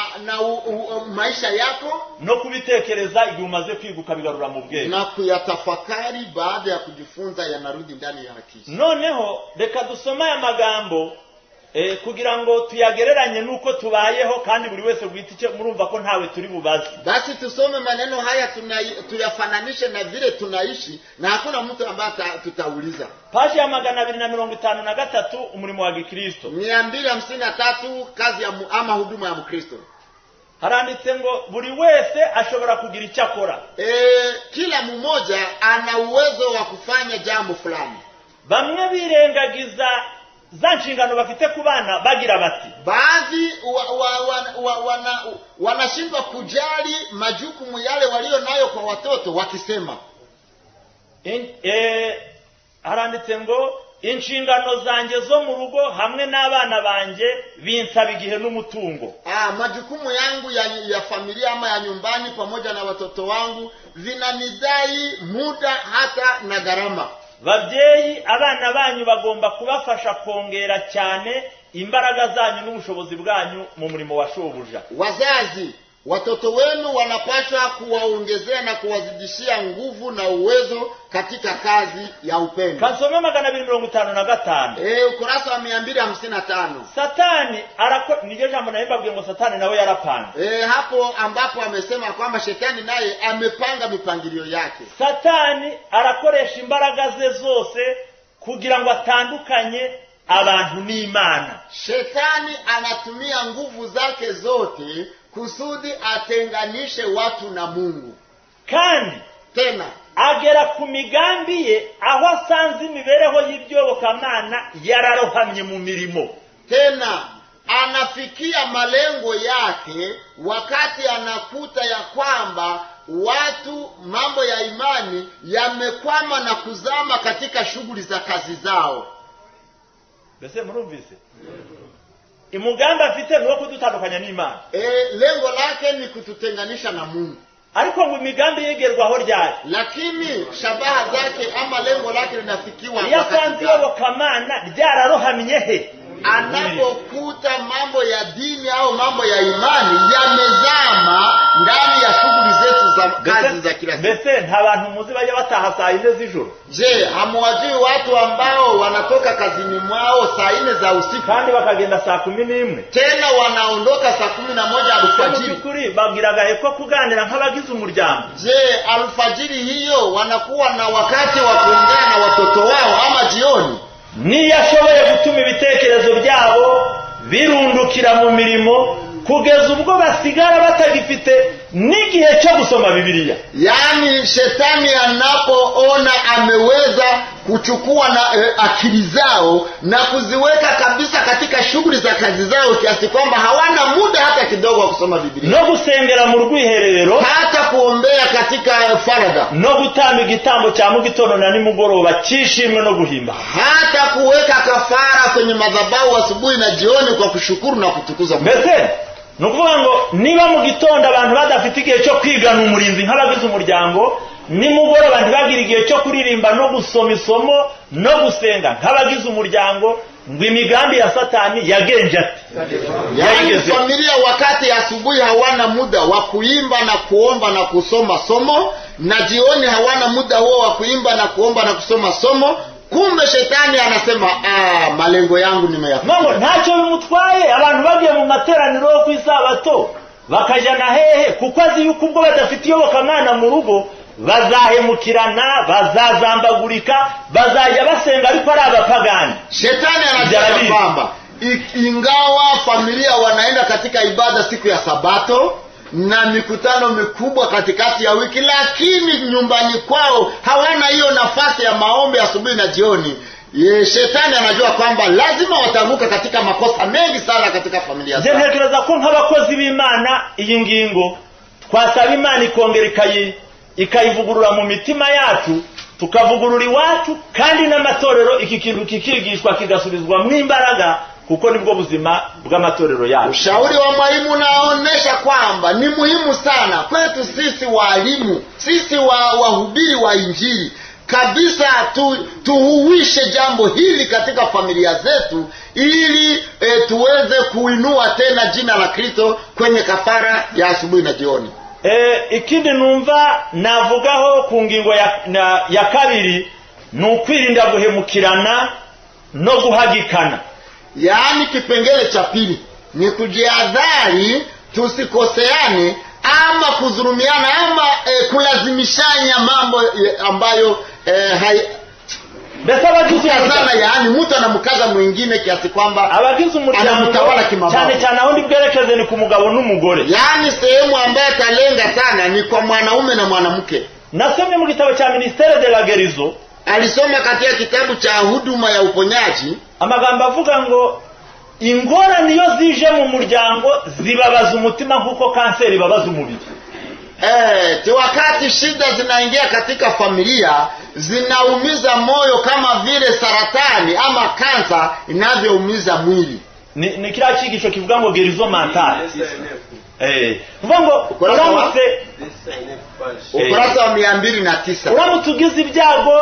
Speaker 2: maisha yako,
Speaker 1: no kubitekereza igihe umaze kwiga ukabigarura mu bwenge,
Speaker 2: na kuyatafakari baada ya kujifunza yanarudi ndani ya akili.
Speaker 1: Noneho reka dusoma aya magambo kugira ngo tuyagereranye nuko tubayeho, kandi buri wese gwitike murumva ko ntawe turi bubaze.
Speaker 2: Basi tusome maneno haya tuyafananishe na vile tunaishi, na hakuna mtu ambaye tutauliza.
Speaker 1: Paji ya 253 umurimo wa Gikristo,
Speaker 2: 253 kazi ya ama huduma ya Mkristo.
Speaker 1: Haranditse ngo buri wese ashobora kugira icyo akora.
Speaker 2: Kila mmoja ana uwezo wa kufanya jambo fulani.
Speaker 1: Bamwe birengagiza za nshingano bafite ku bana bagira bati,
Speaker 2: baadhi wanashindwa kujali majukumu yale walio nayo kwa watoto wakisema,
Speaker 1: haranditse ngo inshingano zanjye zo mu rugo hamwe n'abana banjye binsaba igihe n'umutungo.
Speaker 2: Majukumu yangu ya familia ama ya nyumbani pamoja na watoto wangu vinanidai muda hata na gharama.
Speaker 1: Babyeyi, abana banyu bagomba kubafasha kongera cyane imbaraga zanyu n'ubushobozi bwanyu mu murimo wa shobuja.
Speaker 2: Wazazi, watoto wenu wanapaswa kuwaongezea na kuwazidishia nguvu na uwezo katika kazi ya upendo.
Speaker 1: Kasome 255.
Speaker 2: Ukurasa wa 255.
Speaker 1: Satani nije jambo naimba ngo Satani nawe yarapanga.
Speaker 2: Hapo ambapo amesema kwamba shetani naye amepanga mipangilio yake.
Speaker 1: Satani arakoresha imbaraga ze zose kugira ngo atandukanye abantu n'Imana.
Speaker 2: Shetani anatumia nguvu zake zote kusudi atenganishe watu na Mungu.
Speaker 1: Kandi
Speaker 2: tena
Speaker 1: agera ku migambi ye aho asanze imibereho y'ibyobokamana yararohamye mu mirimo.
Speaker 2: Tena anafikia malengo yake wakati anakuta ya kwamba watu mambo ya imani yamekwama na kuzama katika shughuli za kazi zao.
Speaker 1: Bese murumvise? Imugamba afite nuko kudutandukanya n'Imana.
Speaker 2: Lengo lake ni kututenganisha na Mungu.
Speaker 1: Ariko ngo imigambi yegerwaho ryari,
Speaker 2: lakini shabaha zake ama lengo lake linafikiwa
Speaker 1: wakati yobokamana ryararohamye he.
Speaker 2: Anapokuta mambo ya dini au mambo ya imani yamezama ndani ya shughuli zetu za kazi za kila siku.
Speaker 1: Mbese nta bantu muzi bajya bataha saa 4 z'ijoro?
Speaker 2: Je, hamwajui watu ambao wanatoka kazini mwao saa 4 za usiku
Speaker 1: kandi bakagenda saa 11
Speaker 2: tena wanaondoka saa 11 alfajiri?
Speaker 1: Kuri babwiraga heko kuganira nk'abagize umuryango.
Speaker 2: Je, alfajiri hiyo wanakuwa na wakati wa kuongea na watoto wao ama jioni?
Speaker 1: Niyashoboye gutuma ibitekerezo byabo birundukira mu mirimo kugeza ubwo basigara batagifite n'igihe cyo gusoma Biblia.
Speaker 2: Yani shetani anapoona ameweza kuchukua na akili zao na kuziweka kabisa katika shughuli za kazi zao kiasi kwamba hawana muda hata kidogo wa kusoma Biblia,
Speaker 1: no gusengera mu rwiherero,
Speaker 2: hata kuombea katika faragha,
Speaker 1: no gutamba igitambo cya mu gitondo na nimugoroba cyishimwe no guhimba,
Speaker 2: hata kuweka kafara kwenye madhabahu asubuhi na jioni kwa kushukuru na kutukuza Mungu.
Speaker 1: Mbese nukuvuga ngo niba mu gitondo abantu badafite igihe cyo kwigana umurinzi nk'abagize umuryango, nimugoroba ntibagira igihe cyo kuririmba no gusoma isomo no gusenga nk'abagize umuryango, ngo imigambi ya Satani yagenje ati.
Speaker 2: Yani familia wakati asubuhi hawana muda wa kuimba na kuomba na kusoma somo, na jioni hawana muda huo wa kuimba na kuomba na kusoma somo. Kumbe shetani anasema malengo yangu nimeyafika.
Speaker 1: Mamo ntacyo bimutwaye abantu bagiye mu materaniro ku isabato bakajana hehe, kuko azi yuko ubwo badafite iyobokamana mu rugo bazahemukirana, bazazambagurika, bazajya basenga ariko ari abapagani.
Speaker 2: Shetani anajua kwamba ingawa familia wanaenda katika ibada siku ya Sabato na mikutano mikubwa katikati ya wiki, lakini nyumbani kwao hawana hiyo nafasi ya maombi asubuhi na jioni. Shetani anajua kwamba lazima watanguka katika makosa mengi sana katika familia zao.
Speaker 1: Ntekereza ko nk'abakozi b'Imana iyi ngingo twasaba Imana ikongera ikayivugurura mu mitima yacu, tukavugurura iwacu, kandi n'amatorero iki kintu kikigishwa kigasubizwa mu imbaraga, kuko nibwo buzima bw'amatorero yacu.
Speaker 2: Ushauri wa mwalimu unaonesha kwamba ni muhimu sana kwetu sisi walimu, sisi wahubiri wa Injili kabisa, tuhuishe jambo hili katika familia zetu ili tuweze kuinua tena jina la Kristo kwenye kafara ya asubuhi na jioni.
Speaker 1: Ikindi numva navugaho ku ngingo ya kabiri ni ukwirinda guhemukirana no guhagikana.
Speaker 2: Yaani kipengele cha pili ni kujihadhari tusikoseane ama kudhulumiana ama kulazimishanya mambo ambayo
Speaker 1: Besabagizana,
Speaker 2: yaani mtu anamkaza mwingine kiasi kwamba
Speaker 1: abagize umuryango
Speaker 2: anamtawala kimabavu.
Speaker 1: Cyane aho ndibwerekeze ni ku mugabo n'umugore.
Speaker 2: Yaani sehemu ambayo talenga sana ni kwa mwanaume na mwanamke.
Speaker 1: Nasomye mu gitabo cha Ministere de la Guérison,
Speaker 2: alisoma katika kitabu cha huduma ya uponyaji,
Speaker 1: amagambo avuga ngo ingorane iyo zije mu muryango zibabaza umutima nkuko kanseri ibabaza umubiri.
Speaker 2: Wakati shida zinaingia katika familia zinaumiza moyo kama vile saratani ama kansa inavyoumiza mwili.
Speaker 1: Ni kila cyigisho kivuga ngo gerizo mentale. Vuga ngo uramutse
Speaker 2: ukurasa wa 209.
Speaker 1: Uramutse ugize ibyago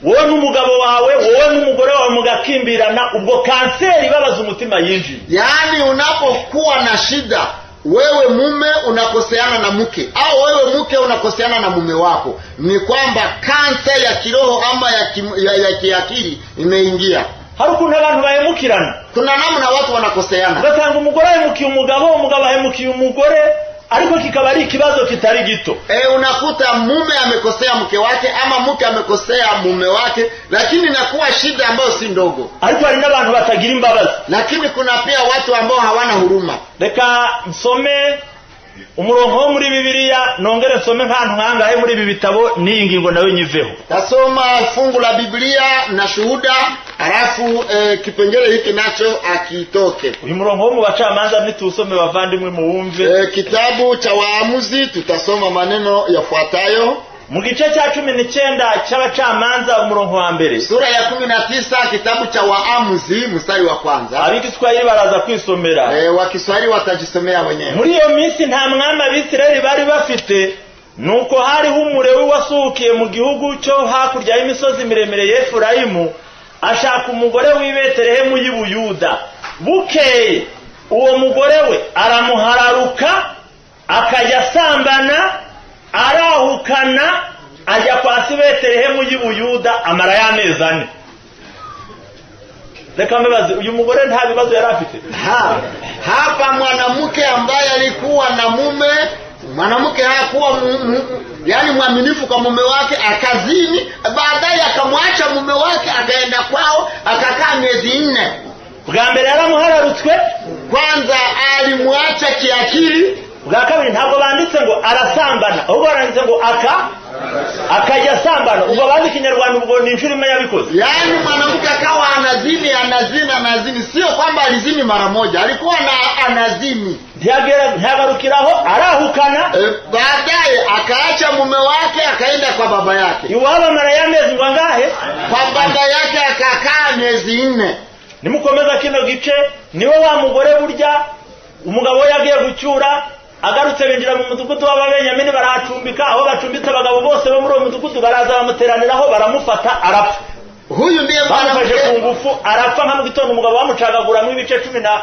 Speaker 1: wowe n'umugabo wawe, wowe n'umugore wawe mugakimbirana, ubwo kanseri ibabaza umutima yinjiye.
Speaker 2: Yaani unapokuwa na shida, wewe mume unakoseana na mke au wewe mke unakoseana na mume wako, ni kwamba kansa ya kiroho ama ya kiakili imeingia.
Speaker 1: Hari ukuntu abantu bahemukirana.
Speaker 2: Kuna namna watu wanakoseana.
Speaker 1: Ugasanga umugore ahemukiye umugabo, umugabo ahemukiye umugore, ariko kikaba ari ikibazo kitari gito.
Speaker 2: Unakuta mume amekosea mke wake ama mke amekosea mume wake, lakini inakuwa shida ambayo si ndogo.
Speaker 1: Ariko hari n'abantu batagira imbabazi.
Speaker 2: Lakini kuna pia watu ambao hawana huruma.
Speaker 1: Reka nsome umurongo wo muri Bibiliya, nongere nsome nk'ahantu nkangahe muri ibi bitabo n'ingingo nawe nyiveho.
Speaker 2: Tasoma fungu la Biblia na Shuhuda, halafu kipengele hiki nacho akitoke.
Speaker 1: Uyu murongo wo mu Bacamanza nitusome bavandimwe muwumve.
Speaker 2: Kitabu cha Waamuzi tutasoma maneno yafuatayo.
Speaker 1: Mu gice cya 19 cy'Abacamanza umurongo wa mbere.
Speaker 2: Sura ya 19 kitabu cha Waamuzi mstari wa kwanza.
Speaker 1: Ab'Igiswahili baraza kwisomera.
Speaker 2: Wa Kiswahili watajisomea wenyewe.
Speaker 1: Muri iyo minsi nta mwami Abisirayeli bari bafite, nuko hariho umulewi wasuhukiye mu gihugu cyo hakurya y'imisozi miremire ya Efurayimu, ashaka umugore w'i Betelehemu y'i Buyuda. Bukeye uwo mugore we aramuhararuka, akajya sambana, arahukana, ajya kwa Betelehemu y'i Buyuda, amara y'amezi 4. Reka mbabaze, uyu mugore nta bibazo yari afite.
Speaker 2: Hapa mwanamke ambaye alikuwa na mume, mwanamke hakuwa yani mwaminifu kwa mume wake, akazini, baadaye akamwacha mume wake, akaenda kwao, akakaa miezi 4.
Speaker 1: Bwa mbere yaramuhararutswe,
Speaker 2: kwanza alimwacha kiakili.
Speaker 1: Bwa kabiri ntabwo banditse ngo arasambana, ahubwo baranditse ngo akajya sambana. Ubwo bandi Kinyarwanda ubwo ni inshuro imwe yabikoze.
Speaker 2: Yaani mwanamke akawa anazini, sio kwamba alizini mara moja, alikuwa anazini.
Speaker 1: Ntiyagarukiraho, arahukana.
Speaker 2: Baadaye akaacha mume wake, akaenda kwa baba yake.
Speaker 1: Iwaba mara y'amezi angahe?
Speaker 2: Kwa baba yake akakaa miezi 4.
Speaker 1: Nimukomeza kino gice, niwe wa mugore burya umugabo yagiye gucyura, agarutse binjira mu mudugudu w'Ababenyamini, baracumbika. Aho bacumbitse abagabo bose bo muri uwo mudugudu baraza bamuteraniraho, baramufata, arapfa.
Speaker 2: Huyu ndiye
Speaker 1: mwanamke ku ngufu, arapfa. Nka mu gitondo umugabo bamucagagura mu ibice 12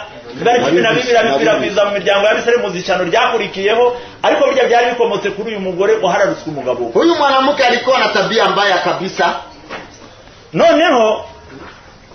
Speaker 1: abikwirakwiza mu miryango y'Abisirayeli mu zicano ryakurikiyeho, ariko burya byari bikomotse kuri uyu mugore uhararutswe umugabo.
Speaker 2: Huyu mwanamke alikuwa na tabia mbaya kabisa.
Speaker 1: Noneho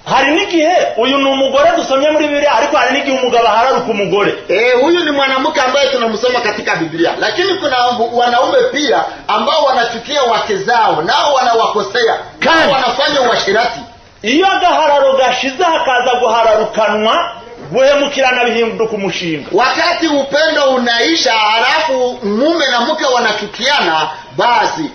Speaker 1: hari n'igihe uyu ni umugore dusomye muri Biblia, ariko hari n'igihe umugabo ahararuka umugore.
Speaker 2: Huyu ni mwanamke ambaye tunamsoma katika Biblia, lakini kuna wanaume pia ambao wanachukia wake zao, nao wanawakosea, kama wanafanya uasherati. Iyo
Speaker 1: gahararo gashize hakaza guhararukanwa, guhemukirana bihinduka umushinga.
Speaker 2: Wakati upendo unaisha, halafu mume na mke wanachukiana, basi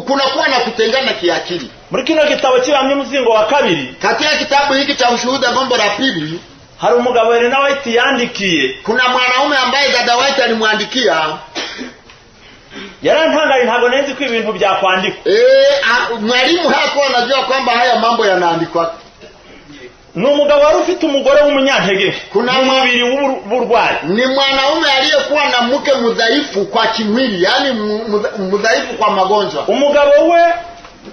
Speaker 2: kunakuwa na kutengana kiakili.
Speaker 1: Muri kino gitabo cy'Abami muzingo wa 2,
Speaker 2: katika kitabu hiki cha Ushuhuda gombo la 2,
Speaker 1: hari umugabo Elena White yandikiye.
Speaker 2: Kuna mwanaume ambaye dada White alimwandikia.
Speaker 1: Yarantangaye, ntabwo nzi ko ibintu byakwandikwa.
Speaker 2: Mwalimu hakuwa anajua kwamba haya mambo yanaandikwa.
Speaker 1: Ni umugabo wari ufite umugore w'umunyantege,
Speaker 2: kuna
Speaker 1: mubiri w'uburwayi.
Speaker 2: Ni mwanaume aliyekuwa na mke mudhaifu kwa kimwili, yani mudhaifu kwa magonjwa.
Speaker 1: Umugabo we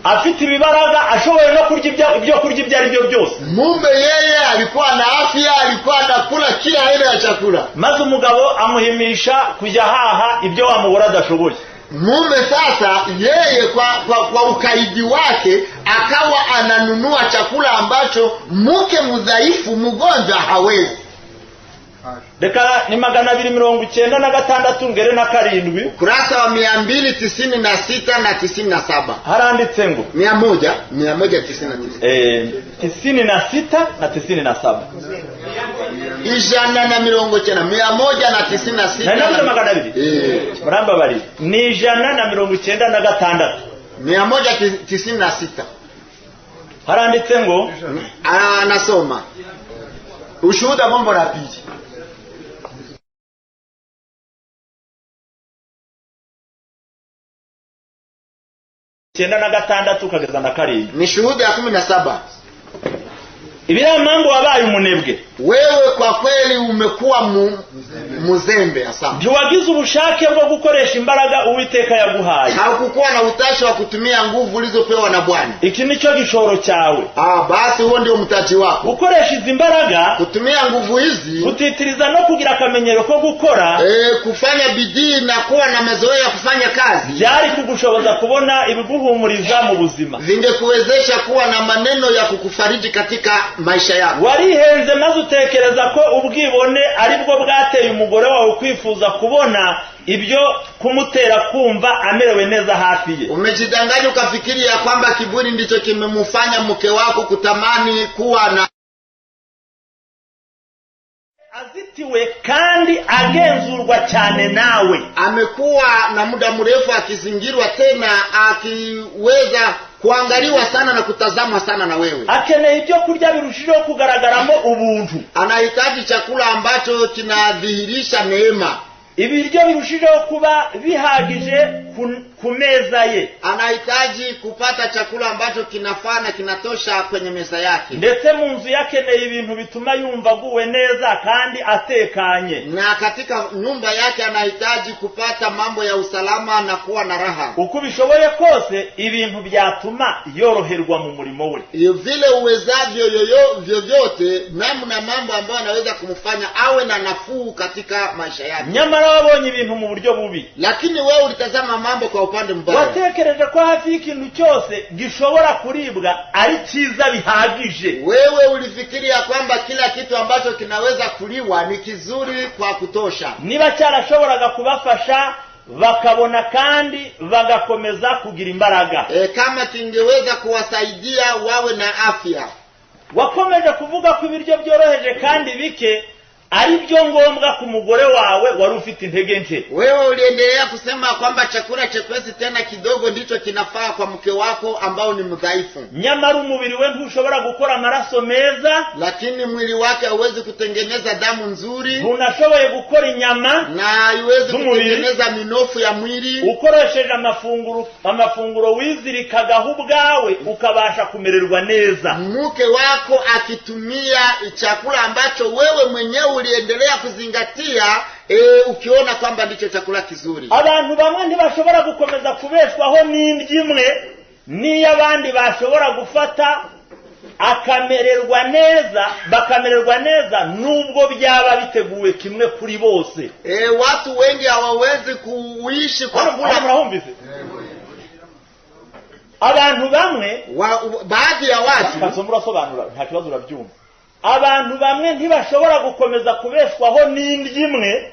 Speaker 1: afite ibibaraga, ashoboye no kurya ibyo kurya ibyo ari byo byose.
Speaker 2: Mume yeye alikuwa na afya, alikuwa anakula kila aina ya chakula.
Speaker 1: Maze umugabo amuhimisha kujya haha ibyo wamugora adashoboye.
Speaker 2: Mume sasa yeye kwa ukaidi wake akawa ananunua chakula ambacho mke mudhaifu mgonjwa hawezi.
Speaker 1: Reka ni 296 ngere na 7.
Speaker 2: Kurasa wa 296 na 97.
Speaker 1: Haranditse ngo
Speaker 2: 199.
Speaker 1: 96 na 97.
Speaker 2: Ijana na 196.
Speaker 1: Na 200. Muramba bari. Ni 196.
Speaker 2: 196.
Speaker 1: haranditse ngo
Speaker 2: anasoma Ushuhuda Mambo la Pili
Speaker 1: 9:6 kugeza na 7.
Speaker 2: ni Shuhuda ya 17.
Speaker 1: Ibiramango wabaye umunebwe,
Speaker 2: wewe kwa kweli umekuwa muzembe asante.
Speaker 1: Ntiwagize ubushake bwo gukoresha imbaraga Uwiteka yaguhaye.
Speaker 2: Haukukuwa na utashi wa kutumia nguvu ulizopewa na Bwana.
Speaker 1: Iki nico gishoro cyawe.
Speaker 2: Basi huo ndio mtaji wako.
Speaker 1: Ukoresha izi imbaraga,
Speaker 2: kutumia nguvu hizi,
Speaker 1: kutitiriza no kugira akamenyero ko gukora,
Speaker 2: kufanya bidii na kuwa na mazoea ya kufanya kazi,
Speaker 1: byari kugushoboza kubona ibiguhumuriza mu buzima.
Speaker 2: Vingekuwezesha kuwa na maneno ya kukufariji katika maisha yako.
Speaker 1: Warihenze maze utekereza ko ubwibone ari bwo bwateye umugore wawe kwifuza kubona ibyo kumutera kumva amerewe neza hafi ye.
Speaker 2: Umejidanganya ukafikiri ya kwamba kiburi ndicho kimemufanya mke wako kutamani kuwa na
Speaker 1: azitiwe kandi agenzurwa cyane nawe.
Speaker 2: Amekuwa na muda mrefu akizingirwa, tena akiweza kuangaliwa sana na kutazamwa sana na wewe.
Speaker 1: Akeneye ibyo kurya birushijeho kugaragaramo ubuntu.
Speaker 2: Anahitaji chakula ambacho kinadhihirisha neema.
Speaker 1: Ibiryo birushijeho kuba bihagije ku meza ye.
Speaker 2: Anahitaji kupata chakula ambacho kinafaa na kinatosha kwenye meza yake.
Speaker 1: Ndetse mu nzu yakeneye ibintu bituma yumva guwe neza kandi atekanye.
Speaker 2: Na katika nyumba yake anahitaji kupata mambo ya usalama na kuwa na raha.
Speaker 1: Uko bishoboye kose ibintu byatuma yoroherwa mu murimo we.
Speaker 2: Vile uwezavyo vyovyote, namna mambo ambayo anaweza kumfanya awe na nafuu katika maisha yake.
Speaker 1: Nyamara wabonye ibintu mu buryo bubi.
Speaker 2: Lakini wewe ulitazama mambo kwa upande mbaya.
Speaker 1: Watekereje ko hafi ikintu cyose gishobora kuribwa ari cyiza bihagije.
Speaker 2: Wewe ulifikiria kwamba kila kitu ambacho kinaweza kuliwa ni kizuri kwa kutosha.
Speaker 1: Niba cyarashoboraga kubafasha bakabona kandi bagakomeza kugira imbaraga.
Speaker 2: Kama kingeweza kuwasaidia wawe na afya.
Speaker 1: Wakomeje kuvuga ko ibiryo byoroheje kandi bike ari byo ngombwa ku mugore wawe wari ufite intege nke.
Speaker 2: Wewe uliendelea kusema kwamba chakula chepesi tena kidogo ndicho kinafaa kwa mke wako ambao ni mdhaifu.
Speaker 1: Nyamara umubiri we ntushobora gukora amaraso meza,
Speaker 2: lakini mwili wake hauwezi kutengeneza damu nzuri.
Speaker 1: Unashoboye gukora inyama
Speaker 2: na haiwezi kutengeneza minofu ya mwili.
Speaker 1: Ukoresheje amafunguro wizirikagaho ubwawe ukabasha kumererwa neza.
Speaker 2: Mke wako akitumia chakula ambacho wewe mwenyewe uliendelea kuzingatia, ukiona kwamba ndicho chakula kizuri.
Speaker 1: Abantu bamwe ntibashobora gukomeza kubeshwaho n'indyimwe ni abandi bashobora gufata bakamererwa neza nubwo byaba biteguwe kimwe kuri bose.
Speaker 2: Watu wengi hawawezi kuishi kwa kula.
Speaker 1: Abantu bamwe,
Speaker 2: baadhi ya watu,
Speaker 1: kasombura sobanura nta kibazo urabyumva. Abantu bamwe ntibashobora gukomeza kubeshwaho n'indyimwe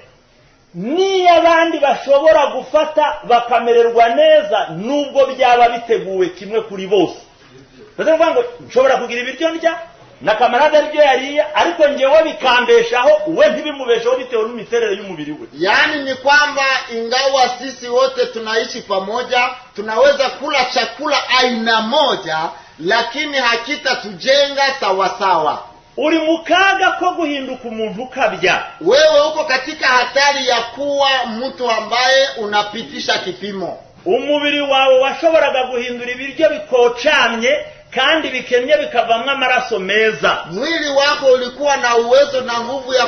Speaker 1: ni abandi bashobora gufata bakamererwa neza nubwo byaba biteguwe kimwe kuri bose. Bavuga ngo nshobora kugira ibiryo ndya na kamarade aribyo yariye, ariko ngewe bikambeshaho uwe ntibimubeshaho bitewe n'imiterere y'umubiri we.
Speaker 2: Yani ni kwamba ingawa sisi wote tunaishi pamoja, tunaweza kula chakula aina moja, lakini hakita tujenga sawa sawa.
Speaker 1: Uri mukaga ko guhinduka umuntu ukabya.
Speaker 2: Wewe uko katika hatari ya kuwa mtu ambaye unapitisha kipimo.
Speaker 1: Umubiri wawe washoboraga guhindura ibiryo bikocamye kandi bikennye bikavamwa amaraso meza.
Speaker 2: Mwili wako ulikuwa na uwezo na nguvu ya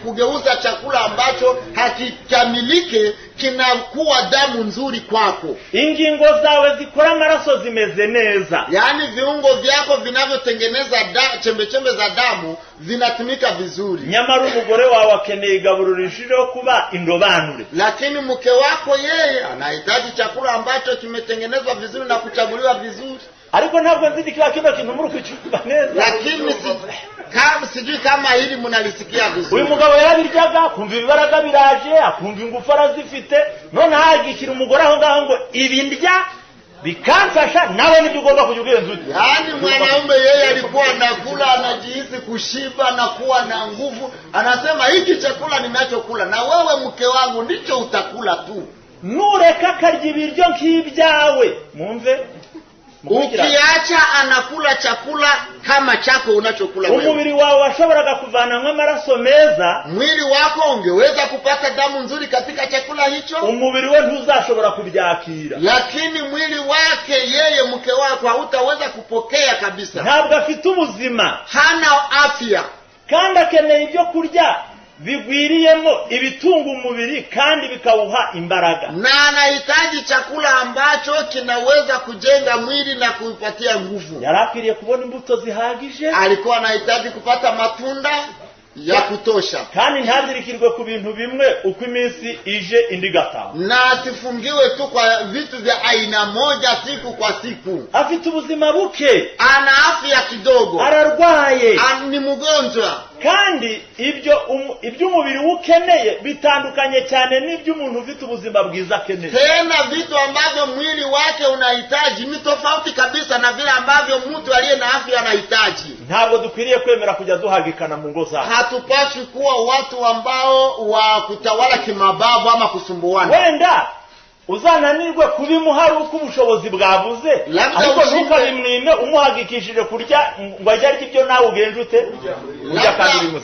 Speaker 2: kugeuza chakula ambacho hakikamilike kinakuwa damu nzuri kwako.
Speaker 1: Ingingo zawe zikora amaraso zimeze neza.
Speaker 2: Yani viungo vyako vinavyotengeneza chembe za damu vinatumika vizuri.
Speaker 1: Nyamara umugore wawe akeneye igaburo rishijeho kuba indobanure.
Speaker 2: Lakini mke wako yeye anahitaji chakula ambacho kimetengenezwa vizuri na kuchaguliwa vizuri.
Speaker 1: Ariko ntabwo nzidi kila kintu muri kucyumva neza.
Speaker 2: Lakini sijui kama hili mnalisikia vizuri.
Speaker 1: Uyu mugabo yarabiryaga kumva ibibaraga biraje, akumva ingufu arazifite, none hagikira umugore aho ngaho ngo ibindya bikamfasha nawe nibyo ugomba kujugenza uti.
Speaker 2: Yani mwanaume yeye alikuwa anakula anajihisi kushiba na kuwa na nguvu, anasema hiki chakula ninachokula na wewe mke wangu ndicho utakula tu.
Speaker 1: Nureka karya ibiryo nk'ibyawe, mwumve,
Speaker 2: Ukiacha anakula chakula kama chako unachokula wewe.
Speaker 1: Umubiri wawe washoboraga kuvanamwe amaraso meza,
Speaker 2: mwili wako ungeweza kupata damu nzuri katika chakula hicho.
Speaker 1: Umubiri we ntuzashobora kubyakira.
Speaker 2: Lakini mwili wake yeye mke wako hautaweza kupokea kabisa.
Speaker 1: Ntabwo afite ubuzima,
Speaker 2: hana afya.
Speaker 1: Kandi akeneye ibyo kurya bigwiriyemo ibitunga umubiri kandi bikawuha imbaraga.
Speaker 2: Na anahitaji chakula ambacho kinaweza kujenga mwili na kuipatia nguvu.
Speaker 1: Yarakwiriye kubona imbuto zihagije.
Speaker 2: Alikuwa anahitaji kupata matunda ya kutosha.
Speaker 1: Kandi ntazirikirwe ku bintu bimwe uko iminsi ije indi gataha.
Speaker 2: Na asifungiwe tu kwa vitu vya aina moja siku kwa siku.
Speaker 1: Afite ubuzima buke,
Speaker 2: ana afya kidogo,
Speaker 1: ararwaye,
Speaker 2: ni mgonjwa.
Speaker 1: Kandi ibyo umubiri ukeneye bitandukanye cyane n'ibyo umuntu ufite ubuzima bwiza akeneye.
Speaker 2: Tena vitu ambavyo mwili wake unahitaji ni tofauti kabisa na vile ambavyo mtu aliye na afya anahitaji.
Speaker 1: Ntabwo dukwiriye kwemera kujya duhagikana mu ngo zacu.
Speaker 2: Hatupaswi kuwa watu ambao wa kutawala kimabavu ama kusumbuana.
Speaker 1: Wenda uzananirwe kubimuhari uko ubushobozi bwabuze, ariko ntukabimwime umuhagikishije kurya ngo ajye arya ibyo nawe ugenje ute.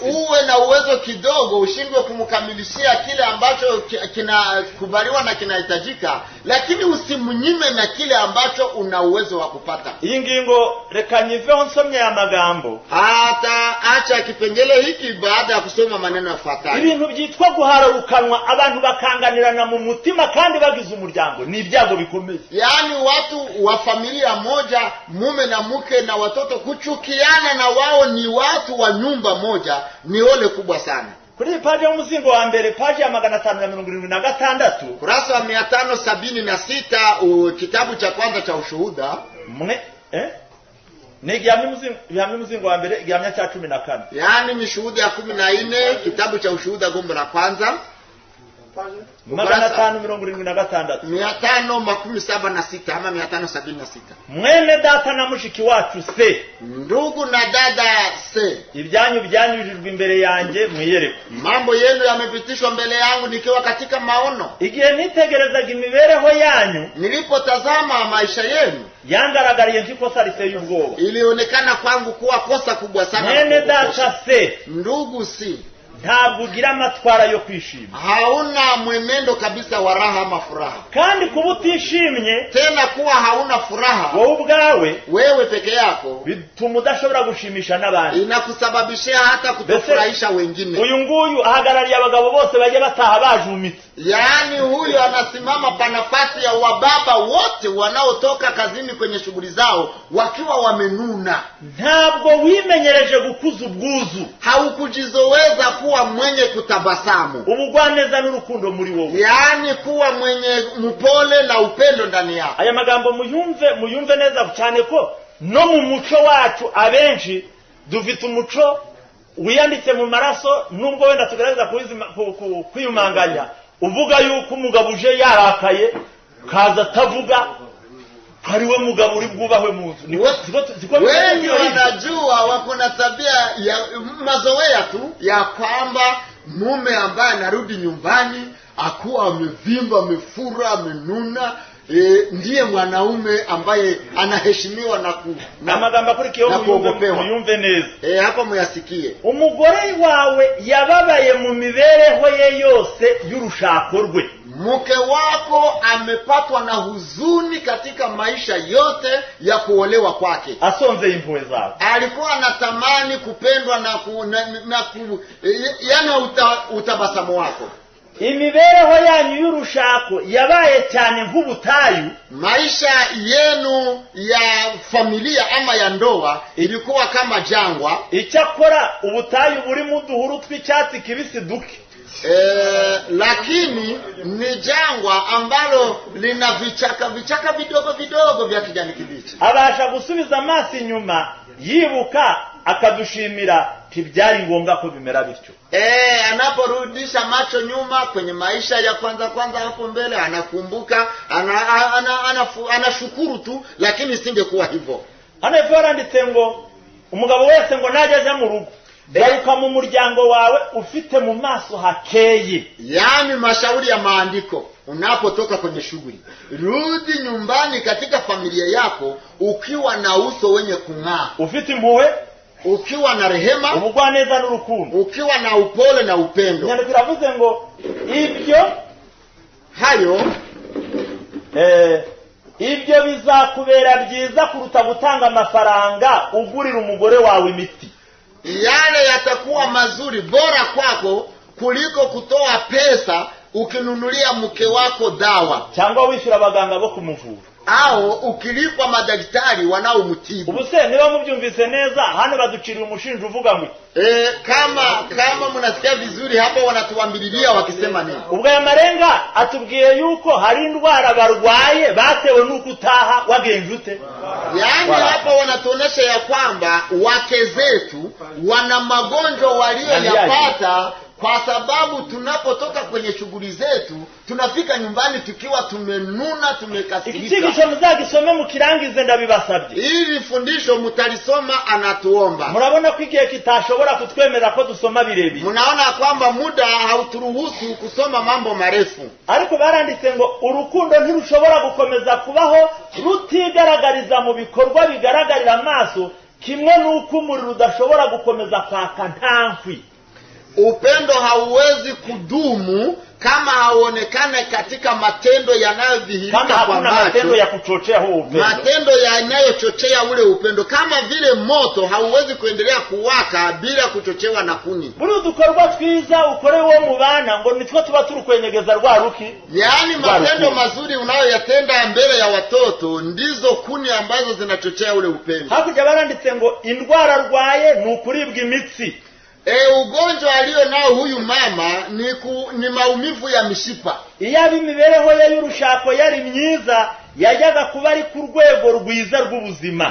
Speaker 2: Uwe na uwezo kidogo ushindwe kumkamilishia kile ambacho kinakubaliwa na kinahitajika, lakini usimnyime na kile ambacho una uwezo wa kupata.
Speaker 1: Iyi ngingo reka nyiveho nsomye ya magambo.
Speaker 2: Hata acha kipengele hiki baada ya kusoma maneno yafuatayo.
Speaker 1: Ibintu byitwa guhararukanwa abantu bakanganirana mu mutima kandi bagize umuryango ni ibyago bikomeye.
Speaker 2: Yaani watu wa familia moja, mume na mke na watoto kuchukiana na wao ni watu wa nyumba moja, ni ole kubwa sana.
Speaker 1: Kuri paji y'umuzingo wa mbere, paji ya 576,
Speaker 2: kurasa wa 576, kitabu cha kwanza cha Ushuhuda.
Speaker 1: Ni gihamya umuzingo wa mbere, gihamya cha 14.
Speaker 2: Yaani ni Shuhuda ya 14, kitabu cha Ushuhuda gombo la kwanza.
Speaker 1: 576
Speaker 2: 576 ama 576.
Speaker 1: Mwene data na mushiki wacu se,
Speaker 2: ndugu na dada se,
Speaker 1: ibyanyu byanyujijwe imbere yanjye mwiyereko.
Speaker 2: Mambo yenu yamepitishwa mbele yangu nikiwa katika maono.
Speaker 1: Igihe nitegerezaga imibereho yanyu,
Speaker 2: nilipotazama maisha yenu,
Speaker 1: yangaragariye nk'ikosa riteye ubwoba.
Speaker 2: Ilionekana kwangu kuwa kosa kubwa sana.
Speaker 1: Mwene data se,
Speaker 2: ndugu si,
Speaker 1: ntabwo ugira amatwara yo kwishima,
Speaker 2: hauna mwenendo kabisa wa raha ama furaha.
Speaker 1: Kandi kuba utishimye,
Speaker 2: tena kuwa hauna furaha
Speaker 1: wowe ubwawe,
Speaker 2: wewe peke yako,
Speaker 1: bituma udashobora gushimisha n'abandi,
Speaker 2: inakusababishia hata kutofurahisha wengine.
Speaker 1: Uyu nguyu ahagarariye abagabo bose bajye bataha bajumitse.
Speaker 2: Yaani huyu anasimama pa nafasi ya wababa wote wanaotoka kazini kwenye shughuli zao wakiwa wamenuna.
Speaker 1: Ntabwo wimenyereje gukuza ubwuzu,
Speaker 2: haukujizoweza kuwa mwenye kutabasamu,
Speaker 1: ubugwaneza n'urukundo muri wowe,
Speaker 2: yaani kuwa mwenye mpole na upendo ndani yako.
Speaker 1: Aya magambo muyumve neza cyane ko no mu muco wacu abenshi dufite umuco wiyanditse mu maraso, nubwo wenda tugerageza kwiyumanganya uvuga yuko umugabo uje yarakaye kaza atavuga hariwe mugabo uri bwubahwe mu nzu.
Speaker 2: Wengi wanajua wako na tabia ya mazoea tu ya kwamba mume ambaye anarudi nyumbani akuwa amevimba, amefura, amenuna, ndiye mwanaume ambaye anaheshimiwa
Speaker 1: na magambo kurikiyo muyumve neza.
Speaker 2: Hapo muyasikie.
Speaker 1: Umugore wawe yababaye mu mibereho ye yose y'urushako rwe.
Speaker 2: Mke wako amepatwa na huzuni katika maisha yote ya kuolewa kwake.
Speaker 1: Asonze impuhwe zawe.
Speaker 2: Alikuwa anatamani kupendwa yana utabasamu wako.
Speaker 1: Imibereho yanyu y'urushako yabaye cyane nk'ubutayu.
Speaker 2: Maisha yenu ya familia ama ya ndoa ilikuwa kama jangwa.
Speaker 1: Icyakora ubutayu buri mu duhuru tw'icyatsi kibisi duke.
Speaker 2: Lakini ni jangwa ambalo lina vichaka vidogo vidogo vya kijani kibichi.
Speaker 1: Abasha gusubiza amaso inyuma yibuka akadushimira tibyari ngombwa ko bimera bityo.
Speaker 2: Anaporudisha macho nyuma kwenye maisha ya kwanza hapo mbele, anakumbuka, anashukuru tu, lakini isingekuwa hivyo.
Speaker 1: Anavyoranditse ngo umugabo wese ngo najyaje mu rugo, garuka mu muryango wawe ufite mu maso hakeye.
Speaker 2: Yaani mashauri ya maandiko, unapotoka kwenye shughuli, rudi nyumbani katika familia yako ukiwa na uso wenye kung'aa,
Speaker 1: ufite impuhwe,
Speaker 2: ukiwa na rehema,
Speaker 1: ubugwaneza n'urukundo,
Speaker 2: ukiwa na upole na upendo.
Speaker 1: Nyandiko iravuze ngo ibyo
Speaker 2: hayo
Speaker 1: ibyo bizakubera byiza kuruta gutanga amafaranga ugurira umugore wawe imiti.
Speaker 2: Yale yatakuwa mazuri bora kwako kuliko kutoa pesa ukinunulia mke wako dawa,
Speaker 1: cyangwa wishyura abaganga bo kumuvura,
Speaker 2: au ukilipa madaktari wanaomutibu.
Speaker 1: Ubuse niba mubyumvise neza, hano baduciriye umushinja uvuga ngo
Speaker 2: kama mnasikia vizuri hapa wanatuambililia wakisema nini?
Speaker 1: Ubwo ya marenga atubwiye yuko hari indwara barwaye batewe nuko utaha wagenjute.
Speaker 2: Yaani hapa wanatuonesha ya kwamba wake zetu wana magonjwa walioyapata kwa sababu tunapotoka kwenye shughuli zetu tunafika nyumbani tukiwa tumenuna, tumekasirika.
Speaker 1: Ikigisho muzagisome mukirangize ndabibasabye.
Speaker 2: Ili fundisho mutalisoma anatuomba.
Speaker 1: Murabona ko igihe kitashobora kutwemera ko dusoma birebi.
Speaker 2: Munaona kwamba muda hauturuhusu kusoma mambo marefu.
Speaker 1: Ariko baranditse ngo urukundo ntirushobora gukomeza kubaho rutigaragariza mu bikorwa bigaragarira amaso, kimwe nuko umuriro udashobora gukomeza kwaka ntankwi.
Speaker 2: Upendo hauwezi kudumu kama haonekane katika matendo yanayodhihirika kwa macho.
Speaker 1: Matendo ya kuchochea huo upendo.
Speaker 2: Matendo yanayochochea ule upendo, kama vile moto hauwezi kuendelea kuwaka bila kuchochewa na kuni.
Speaker 1: Buri udukorwa twiza ukore wo mubana ngo nitwo tuba turi kwenyegeza rwa ruki.
Speaker 2: Yaani matendo mazuri unayoyatenda mbele ya watoto ndizo kuni ambazo zinachochea ule upendo.
Speaker 1: Hakuja baranditse ngo indwara rwaye nukuribwa imitsi.
Speaker 2: Ugonjwa alio nao huyu mama ni maumivu ya mishipa.
Speaker 1: Iyabi imibereho ye y'urushako yari myiza, yajyaga kuba ari ku rwego rwiza rw'ubuzima.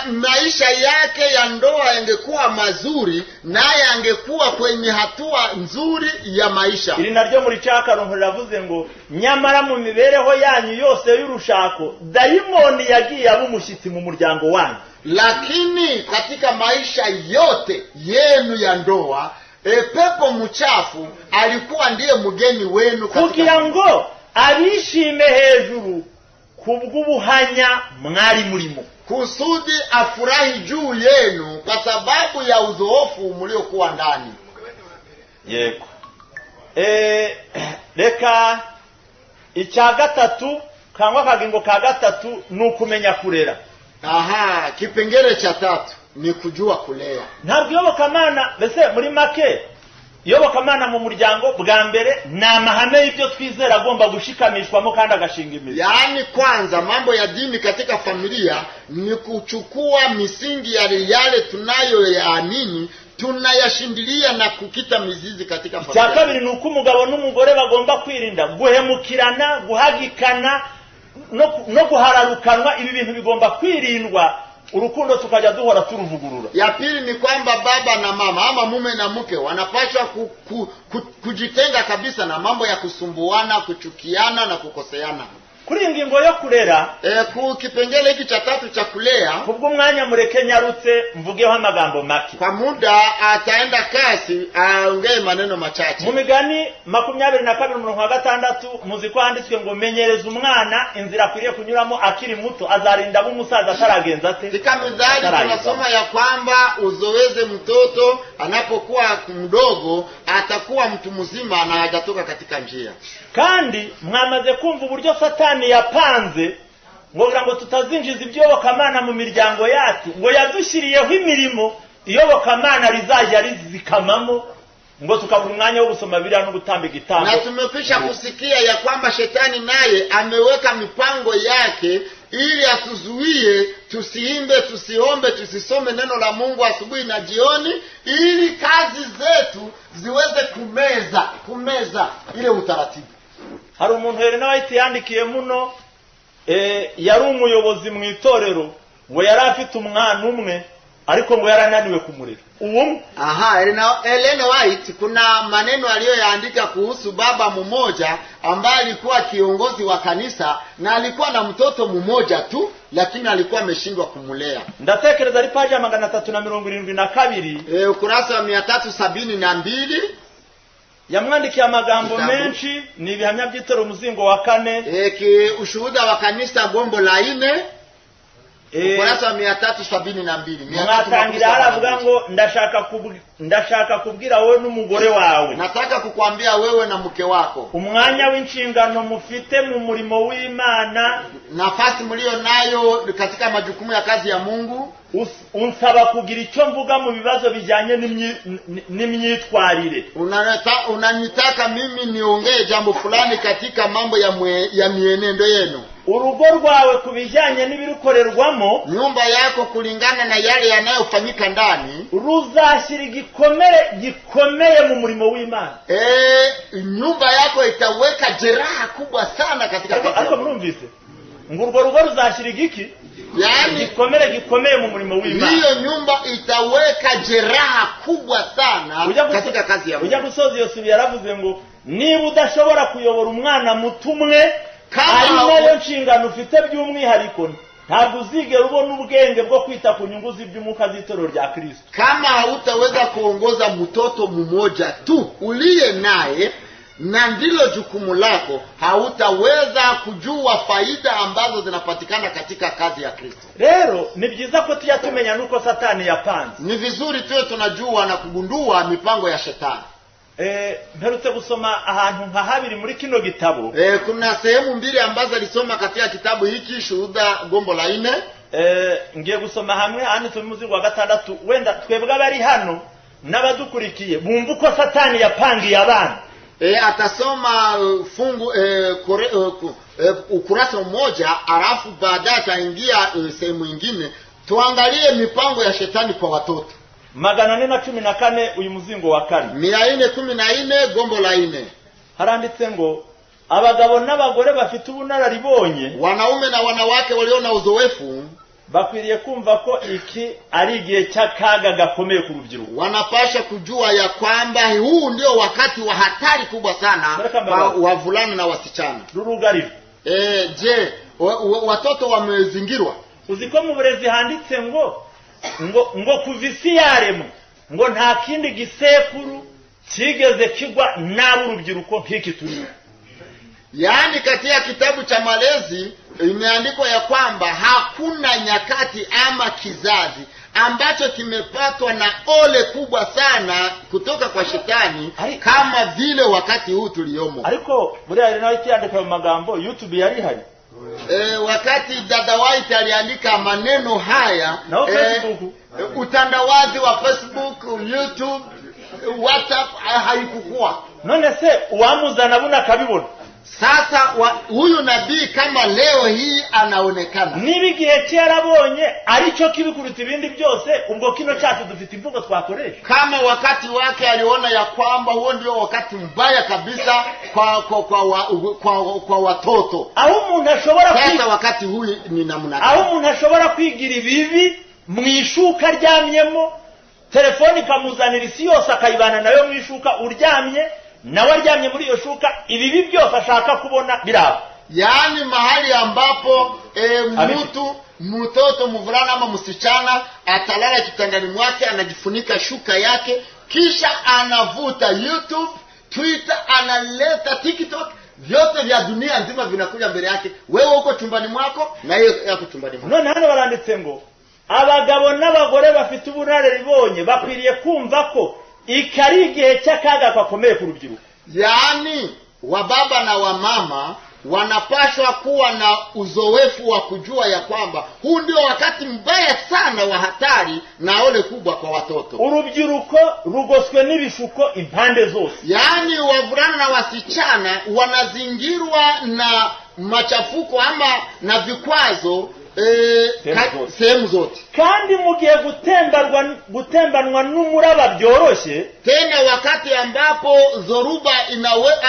Speaker 2: Maisha yake ya ndoa yangekuwa mazuri, naye angekuwa kwenye hatua nzuri ya maisha.
Speaker 1: Iri naryo muri cyakaronko riravuze ngo nyamara mu mibereho yanyu yose y'urushako dayimoni yagiye abumushyitsi mu muryango wanyu.
Speaker 2: Lakini katika maisha yote yenu ya ndoa, pepo mchafu alikuwa ndiye mgeni wenu
Speaker 1: kugira ngo abishime hejuru kubw'ubuhanya mwari murimo,
Speaker 2: kusudi afurahi juu yenu kwa sababu ya uzoefu mliokuwa ndani.
Speaker 1: Yego. Reka icya gatatu kangwa kagingo ka gatatu nukumenya kurera.
Speaker 2: Kipengele cha tatu ni kujua kulea.
Speaker 1: Ntabwo iyobokamana bese muri make iyobokamana mu muryango bwa mbere na mahame y'ibyo twizera agomba gushikamishwamo kandi agashinga imizi.
Speaker 2: Yaani kwanza mambo ya dini katika familia ni kuchukua misingi yale tunayoyaamini, tunayashindilia na kukita mizizi katika familia.
Speaker 1: Icya kabiri ni uko umugabo n'umugore bagomba kwirinda guhemukirana, guhagikana no guhararukanwa. Ibi bintu bigomba kwirindwa, urukundo tukajya duhora turuvugurura.
Speaker 2: Ya pili ni kwamba baba na mama ama mume na mke wanapaswa kujitenga kabisa na mambo ya kusumbuana, kuchukiana na kukoseana.
Speaker 1: Kuri ingingo yo kurera,
Speaker 2: ku kipengele hiki cha tatu cha kulea,
Speaker 1: kubwo mwanya mureke nyarutse mvugeho amagambo make.
Speaker 2: Kwa muda ataenda kasi aongee maneno machache.
Speaker 1: Mu Migani 22:6 muzi ko handitswe ngo menyereza umwana inzira akwiriye kunyuramo akiri muto, azarinda b'umusaza ataragenza ate.
Speaker 2: Katika Mithali tunasoma ya kwamba uzoeze mtoto anapokuwa mdogo atakuwa mtu mzima na hajatoka katika njia.
Speaker 1: Kandi mwamaze kumva uburyo Satani yapanze ngo tutazinjiza ibyobokamana mu miryango yacu, ngo yadushyiriyeho imirimo iyobokamana rizajya rizikamamo, ngo tukabura umwanya wo gusoma Bibiliya no gutamba igitambo.
Speaker 2: Na tumekwisha kusikia ya kwamba Shetani naye ameweka mipango yake ili atuzuie tusiimbe, tusiombe, tusisome neno la Mungu asubuhi na jioni, ili kazi zetu ziweze kumeza ile utaratibu.
Speaker 1: Hari umuntu Helena White yandikiye muno, yari umuyobozi mu itorero, ngo yari afite umwana umwe, ariko ngo yarananiwe kumurera.
Speaker 2: Aha, Ellen White kuna maneno aliyoyaandika kuhusu baba mmoja ambaye alikuwa kiongozi wa kanisa na alikuwa na mtoto mmoja tu, lakini alikuwa ameshindwa kumulea.
Speaker 1: Ndatekereza ari page ya 372
Speaker 2: ukurasa wa 372
Speaker 1: yamwandikiye amagambo menshi. Ni ibihamya by'itoro umuzingo wa 4
Speaker 2: ushuhuda wa kanisa gombo la 4 ukurasa wa 372.
Speaker 1: Mwatangira haravuga ngo ndashaka kubwira wowe n'umugore wawe,
Speaker 2: nataka kukwambia wewe na mke wako,
Speaker 1: umwanya w'inshingano mufite mu murimo w'Imana,
Speaker 2: nafasi mlio nayo katika majukumu ya kazi ya Mungu,
Speaker 1: unsaba kugira icyo mvuga mu bibazo bijyanye n'imyitwarire.
Speaker 2: Unanitaka mimi niongee jambo fulani katika mambo ya mienendo yenu.
Speaker 1: Urugo rwawe kubijyanye n'ibirukorerwamo,
Speaker 2: nyumba yako kulingana na yale yanayofanyika ndani,
Speaker 1: ruzashyira gikomeye mu murimo w'Imana.
Speaker 2: Nyumba yako itaweka jeraha kubwa sana katika kazi.
Speaker 1: Ariko murumvise ngo urwo rugo ruzashyira igiki,
Speaker 2: yani
Speaker 1: gikomeye mu murimo w'Imana.
Speaker 2: Hiyo nyumba itaweka jeraha kubwa sana katika kazi ya Mungu.
Speaker 1: Ujya gusoza iyo subi yaravuze ngo niba udashobora kuyobora umwana mutumwe ari nayo nshingano ufite by'umwihariko, ntabwo uzigera ubona ubwenge bwo kwita ku nyungu z'iby'umuka z'itoro rya Kristo.
Speaker 2: Kama hautaweza kuongoza mtoto mmoja tu uliye naye na ndilo jukumu lako, hautaweza kujua faida ambazo zinapatikana katika kazi ya Kristo.
Speaker 1: Rero ni byiza ko tuyatumenya nuko Satani yapanze.
Speaker 2: Ni vizuri tuwe tunajua na kugundua mipango ya Shetani.
Speaker 1: Mperutse gusoma ahantu nka 2 muri kino gitabo.
Speaker 2: Kuna sehemu 2 ambazo alisoma katika kitabu hiki Shuhuda gombo la 4.
Speaker 1: Ngiye gusoma hamwe handitse mu muzingo wa 6. Wenda twebwe abari hano n'abadukurikiye bumva uko Satani yapangiye abana.
Speaker 2: Atasoma fungu ukurasa mmoja, alafu baadaye ataingia sehemu nyingine tuangalie mipango ya Shetani kwa watoto.
Speaker 1: 414 uyu muzingo wa 4.
Speaker 2: 414 gombo la 4.
Speaker 1: Haranditse ngo abagabo n'abagore bafite ubunararibonye,
Speaker 2: wanaume na wanawake walio na uzoefu,
Speaker 1: bakwiriye kumva ko iki ari igihe cy'akaga gakomeye ku rubyiruko.
Speaker 2: Wanapasha kujua ya kwamba huu ndio wakati wa hatari kubwa sana kwa wavulana na wasichana.
Speaker 1: Rurugariro.
Speaker 2: Je, watoto wamezingirwa?
Speaker 1: Uziko mu burezi handitse ngo kuvisi yaremwe ngo nta kindi gisekuru kigeze kigwa n'urubyiruko nk'iki turi.
Speaker 2: Yaani katika kitabu cha malezi imeandikwa ya kwamba hakuna nyakati ama kizazi ambacho kimepatwa na ole kubwa sana kutoka kwa Shetani kama vile wakati huu tuliomo.
Speaker 1: Ariko buriya rero itiandika mu magambo YouTube yari hari.
Speaker 2: Wakati dada White aliandika maneno haya, utandawazi wa Facebook, YouTube, WhatsApp haikukua.
Speaker 1: None se uwamuzana buna kabibona.
Speaker 2: Sasa huyu nabii kama leo hii anaonekana
Speaker 1: niba igihe cyarabonye arico kibikuruta ibindi byose, ubwo kino cyacu dufite imvugo twakoresha.
Speaker 2: Kama wakati wake aliona ya kwamba huo ndio wakati mbaya kabisa kwa watoto,
Speaker 1: aho umuntu ashobora
Speaker 2: sasa wakati huu ni namna gani?
Speaker 1: Aho umuntu ashobora kwigira ibibi mwishuka ryamyemo, telefoni kamuzanira isi yose akayibana nayo mwishuka uryamye, nawe aryamye muri iyo shuka, ibibi byose ashaka kubona biraba.
Speaker 2: Yaani mahali ambapo mtoto mvulana ama msichana atalala kitandani mwake, anajifunika shuka yake, kisha anavuta YouTube, Twitter, analeta TikTok, vyote vya dunia nzima vinakuja mbele yake. Wewe uko chumbani mwako na yeye yako chumbani mwako.
Speaker 1: None hano baranditse ngo abagabo n'abagore bafite ubunararibonye bakwiriye kumva ko ikari igihe cy'akaga gakomeye ku rubyiruko.
Speaker 2: Yaani wababa na wamama wanapaswa kuwa na uzoefu wa kujua ya kwamba huu ndio wakati mbaya sana wa hatari na ole kubwa kwa watoto.
Speaker 1: Urubyiruko rugoswe n'ibishuko impande zose.
Speaker 2: Yaani wavulana na wasichana wanazingirwa na machafuko ama na vikwazo sehemu zote.
Speaker 1: Kandi mugiye gutembanwa n'umuraba byoroshye,
Speaker 2: tena wakati ambapo zoruba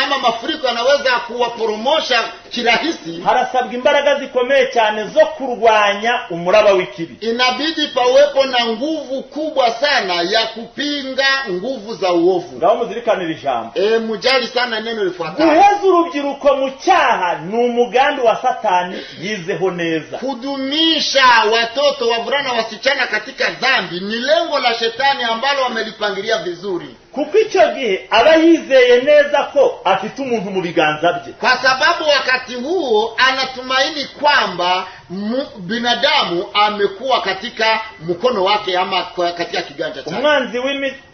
Speaker 2: ama mafuriko yanaweza kuwaporomosha kirahisi,
Speaker 1: harasabwa imbaraga zikomeye cyane zo kurwanya umuraba w'ikibi.
Speaker 2: Inabidi pawepo na nguvu kubwa sana ya kupinga nguvu za uovu.
Speaker 1: Ngaho muzirikanira ijambo.
Speaker 2: Mujali sana neno lifuatalo.
Speaker 1: Guheza urubyiruko mu cyaha ni umugambi wa Satani yizeho neza.
Speaker 2: Kudumisha watoto wavulana wasichana katika dhambi ni lengo la Shetani ambalo wamelipangilia vizuri.
Speaker 1: Kuko icyo gihe aba yizeye neza ko afite umuntu mu biganza bye,
Speaker 2: kwa sababu wakati huo anatumaini kwamba binadamu amekuwa katika mkono wake ama katika kiganja chake.
Speaker 1: Umwanzi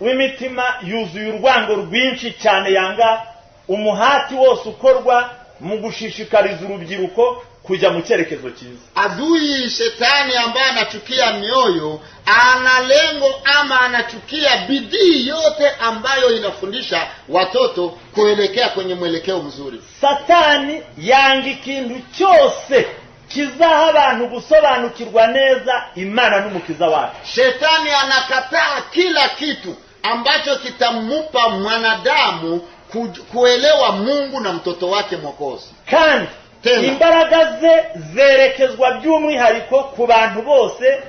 Speaker 1: w'imitima yuzuye urwango rwinshi cyane yanga umuhati wose ukorwa mu gushishikariza urubyiruko kuja mu cyerekezo cyiza.
Speaker 2: Adui Shetani ambaye anachukia mioyo, ana lengo ama anachukia bidii yote ambayo inafundisha watoto kuelekea kwenye mwelekeo mzuri.
Speaker 1: Satani yanga ikintu cyose kizaha abantu gusobanukirwa neza Imana n'umukiza wacu.
Speaker 2: Shetani anakataa kila kitu ambacho kitamupa mwanadamu kuelewa Mungu na mtoto wake Mwokozi.
Speaker 1: Kandi imbaraga ze zerekezwa by'umwihariko ku bantu bose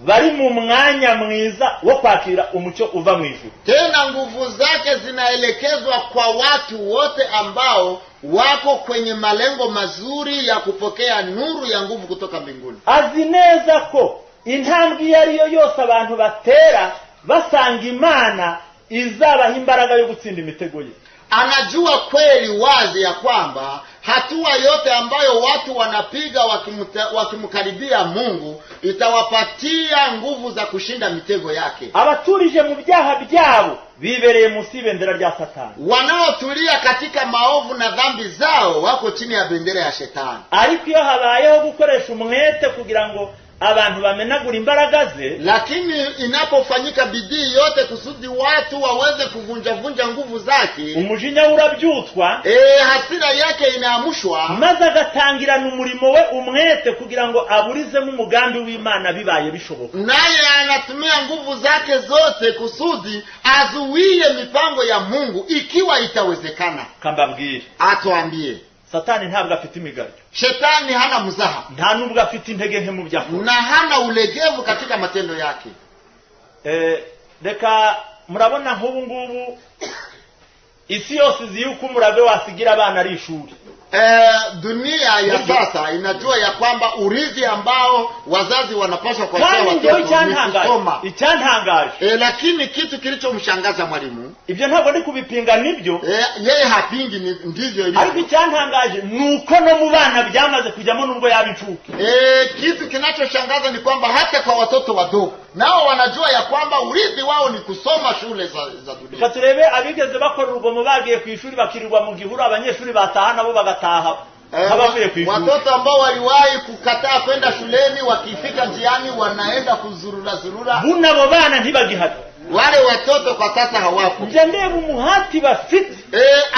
Speaker 1: bari mu mwanya mwiza wo kwakira umucyo uva mu ijuru.
Speaker 2: Tena nguvu zake zinaelekezwa kwa watu wote ambao wako kwenye malengo mazuri ya kupokea nuru ya nguvu kutoka mbinguni.
Speaker 1: Azi neza ko intambwe yariyo yose abantu batera basanga Imana izabaha imbaraga yo gutsinda imitego ye.
Speaker 2: Anajua kweli wazi ya kwamba hatua yote ambayo watu wanapiga wakimkaribia Mungu itawapatia nguvu za kushinda mitego yake.
Speaker 1: Abaturije mu byaha byabo bibereye munsi y'ibendera rya Satani.
Speaker 2: Wanaotulia katika maovu na dhambi zao wako chini ya bendera ya Shetani.
Speaker 1: Ariko iyo habayeho gukoresha umwete kugira ngo abantu bamenagura imbaraga ze,
Speaker 2: lakini inapofanyika bidii yote kusudi watu waweze kuvunja nguvu zake,
Speaker 1: umujinya urabyutwa,
Speaker 2: hasira yake inaamushwa,
Speaker 1: maze agatangirana umurimo we umwete kugira ngo aburizemo umugambi w'Imana bibaye bishoboka.
Speaker 2: Naye anatumia nguvu zake zote kusudi azuie mipango ya Mungu ikiwa itawezekana.
Speaker 1: Kambabwire,
Speaker 2: atuambie,
Speaker 1: Satani ntabwo afite imigaryo.
Speaker 2: Shetani hana mzaha.
Speaker 1: Nta nubwo afite intege nke mu byakora.
Speaker 2: Na hana ulegevu katika matendo yake.
Speaker 1: Reka murabona nk'ubu ngubu isi yose izi yuko umurabe wasigira abana ari ishuri.
Speaker 2: Dunia ya sasa inajua ya kwamba urithi ambao wazazi wanapaswa kwa watoto ni kusoma.
Speaker 1: Icyantangaje.
Speaker 2: Lakini kitu kilichomshangaza mwalimu,
Speaker 1: ibyo ntabwo ndi kubipinga nibyo.
Speaker 2: Yeye hapingi, ndivyo ilivyo.
Speaker 1: Ariko icyantangaje nuko no mu bana byamaze kujyamo nubwo yabicuke.
Speaker 2: Kitu kinachoshangaza ni kwamba hata kwa watoto wadogo nao wanajua ya kwamba urithi wao ni kusoma shule za dunia.
Speaker 1: Katurebe abigeze bakora urugomo bagiye ku ishuri bakirirwa mu gihuru, abanyeshuri bataha nabo bagataha.
Speaker 2: Watoto ambao waliwahi kukataa kwenda shuleni wakifika njiani wanaenda kuzurura.
Speaker 1: Buna bo bana ntibagihari.
Speaker 2: Wale watoto kwa sasa hawapo.
Speaker 1: Ndebe umuhati bafite.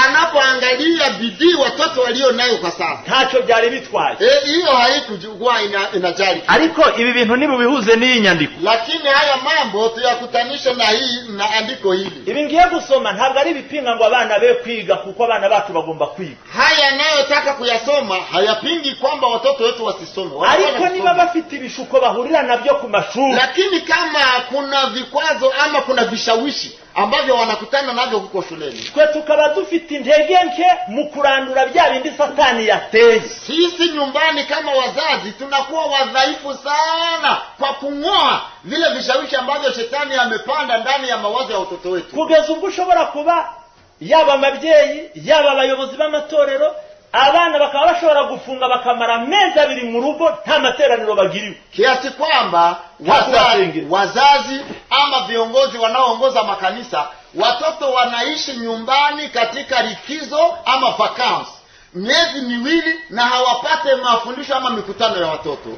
Speaker 2: Anapoangalia bidii watoto walio nayo kwa sasa,
Speaker 1: ntacyo byari bitwaye.
Speaker 2: Hiyo haikujua inajali.
Speaker 1: Ariko ibi bintu nibo bihuze n'iyi nyandiko.
Speaker 2: Lakini haya mambo tuyakutanisha na hii na andiko hili.
Speaker 1: Ibi ngiye gusoma ntabwo ari bipinga ngo abana be kwiga kuko abana bacu bagomba kwiga.
Speaker 2: Haya nayotaka kuyasoma hayapingi kwamba watoto wetu wasisome.
Speaker 1: Ariko niba bafite ibishuko bahurira nabyo ku mashuri.
Speaker 2: Lakini kama kuna vikwazo ama kuna vishawishi ambavyo wanakutana navyo huko shuleni,
Speaker 1: twe tukaba dufite intege nke mu kurandura bya bindi Satani yateye.
Speaker 2: Sisi nyumbani kama wazazi tunakuwa wadhaifu sana kwa kung'oa vile vishawishi ambavyo Shetani amepanda ndani ya mawazo ya watoto wetu.
Speaker 1: Kugeza ubwo ushobora kuba yaba ababyeyi yaba abayobozi b'amatorero, abana bakaba bashobora gufunga bakamara amezi 2 mu rugo nta materaniro bagiriwe,
Speaker 2: kiasi kwamba wazazi ama viongozi wanaoongoza makanisa, watoto wanaishi nyumbani katika likizo ama vacances miezi 2 na hawapate mafundisho ama mikutano ya watoto.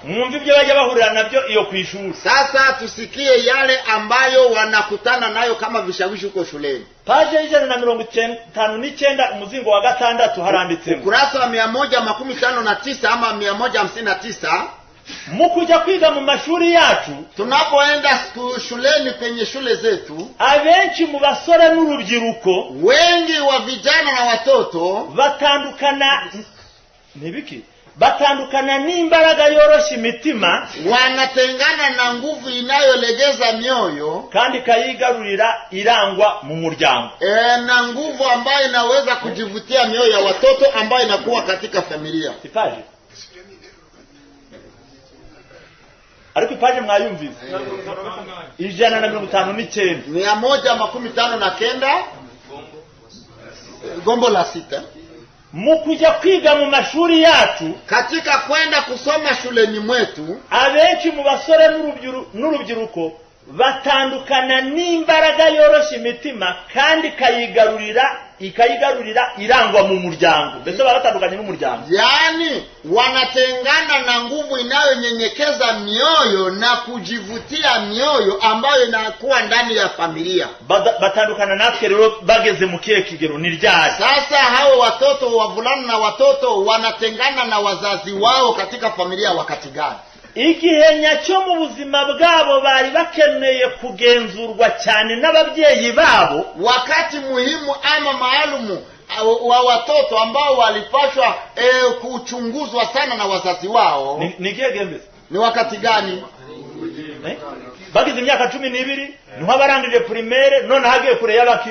Speaker 1: Mwumva ibyo bajya bahurira nabyo iyo kwishuri.
Speaker 2: Sasa tusikie yale ambayo wanakutana nayo kama vishawishi huko shuleni.
Speaker 1: Page 159 umuzingo wa 6 haranditsemo.
Speaker 2: Ukurasa wa 159 ama 159.
Speaker 1: Mukuja kwiga mu mashuri yacu,
Speaker 2: tunapoenda shuleni kwenye shule zetu,
Speaker 1: abenshi mu basore n'urubyiruko,
Speaker 2: wengi wa vijana na watoto
Speaker 1: batandukana n'imbaraga yorosha imitima,
Speaker 2: wanatengana na nguvu inayolegeza mioyo,
Speaker 1: kandi kayigarurira irangwa mu muryango,
Speaker 2: na nguvu ambayo inaweza kujivutia mioyo ya watoto ambayo inakuwa katika familia.
Speaker 1: Ipaje ariko ipaje mwayumvise 159
Speaker 2: 159 gombo la 6.
Speaker 1: Mukuja kwiga mu mashuri yacu,
Speaker 2: katika kwenda kusoma shuleni mwetu,
Speaker 1: abenshi mu basore n'urubyiruko batandukana n'imbaraga yorosha imitima kandi ikayigarurira irangwa mu muryango. Mbese baratandukanye n'umuryango,
Speaker 2: yani wanatengana na nguvu inayonyenyekeza mioyo na kujivutia mioyo ambayo inakuwa ndani ya familia.
Speaker 1: Batandukana natwe rero bageze mu kihe kigero? Ni ryari?
Speaker 2: Sasa hao watoto wavulana na watoto wanatengana na wazazi wao katika familia wakati gani?
Speaker 1: Igihe nyacyo mu buzima bwabo bari bakeneye kugenzurwa cyane n'ababyeyi babo,
Speaker 2: wakati muhimu ama maalumu wa watoto ambao walipashwa kuchunguzwa sana na wazazi wao. Ni wakati gani?
Speaker 1: Bagize imyaka 12 niho abarangije primaire, none hagiye kure y'abaki,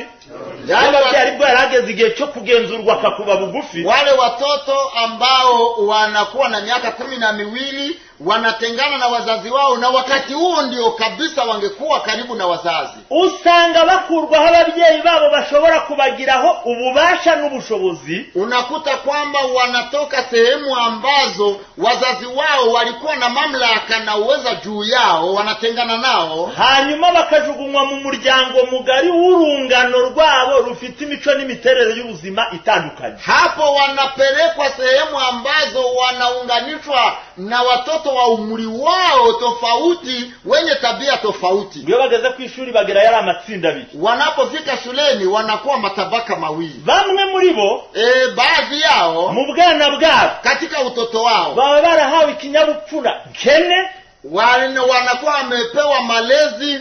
Speaker 1: y'ababyari bwo yarageze igihe cyo kugenzurwa akakuba bugufi.
Speaker 2: Wale watoto ambao wanakuwa na miaka 12 wanatengana na wazazi wao, na wakati huo ndio kabisa wangekuwa karibu na wazazi.
Speaker 1: Usanga bakurwaho ababyeyi babo bashobora kubagiraho ububasha n'ubushobozi.
Speaker 2: Unakuta kwamba wanatoka sehemu ambazo wazazi wao walikuwa na mamlaka na uweza juu yao, wanatengana nao,
Speaker 1: hanyuma bakajugunywa mu muryango mugari w'urungano rwabo rufite imico n'imiterere y'ubuzima itandukanye.
Speaker 2: Hapo wanapelekwa sehemu ambazo wanaunganishwa na watoto wa umri wao tofauti, wenye tabia tofauti.
Speaker 1: Ndio bageze ku ishuri bagera yari amatsinda abiri.
Speaker 2: Wanapofika shuleni wanakuwa matabaka mawili.
Speaker 1: Bamwe muri bo,
Speaker 2: baadhi yao
Speaker 1: mu bwana bwabo,
Speaker 2: katika utoto wao,
Speaker 1: baba barahawe ikinyabupfura nkene,
Speaker 2: wanakuwa wamepewa malezi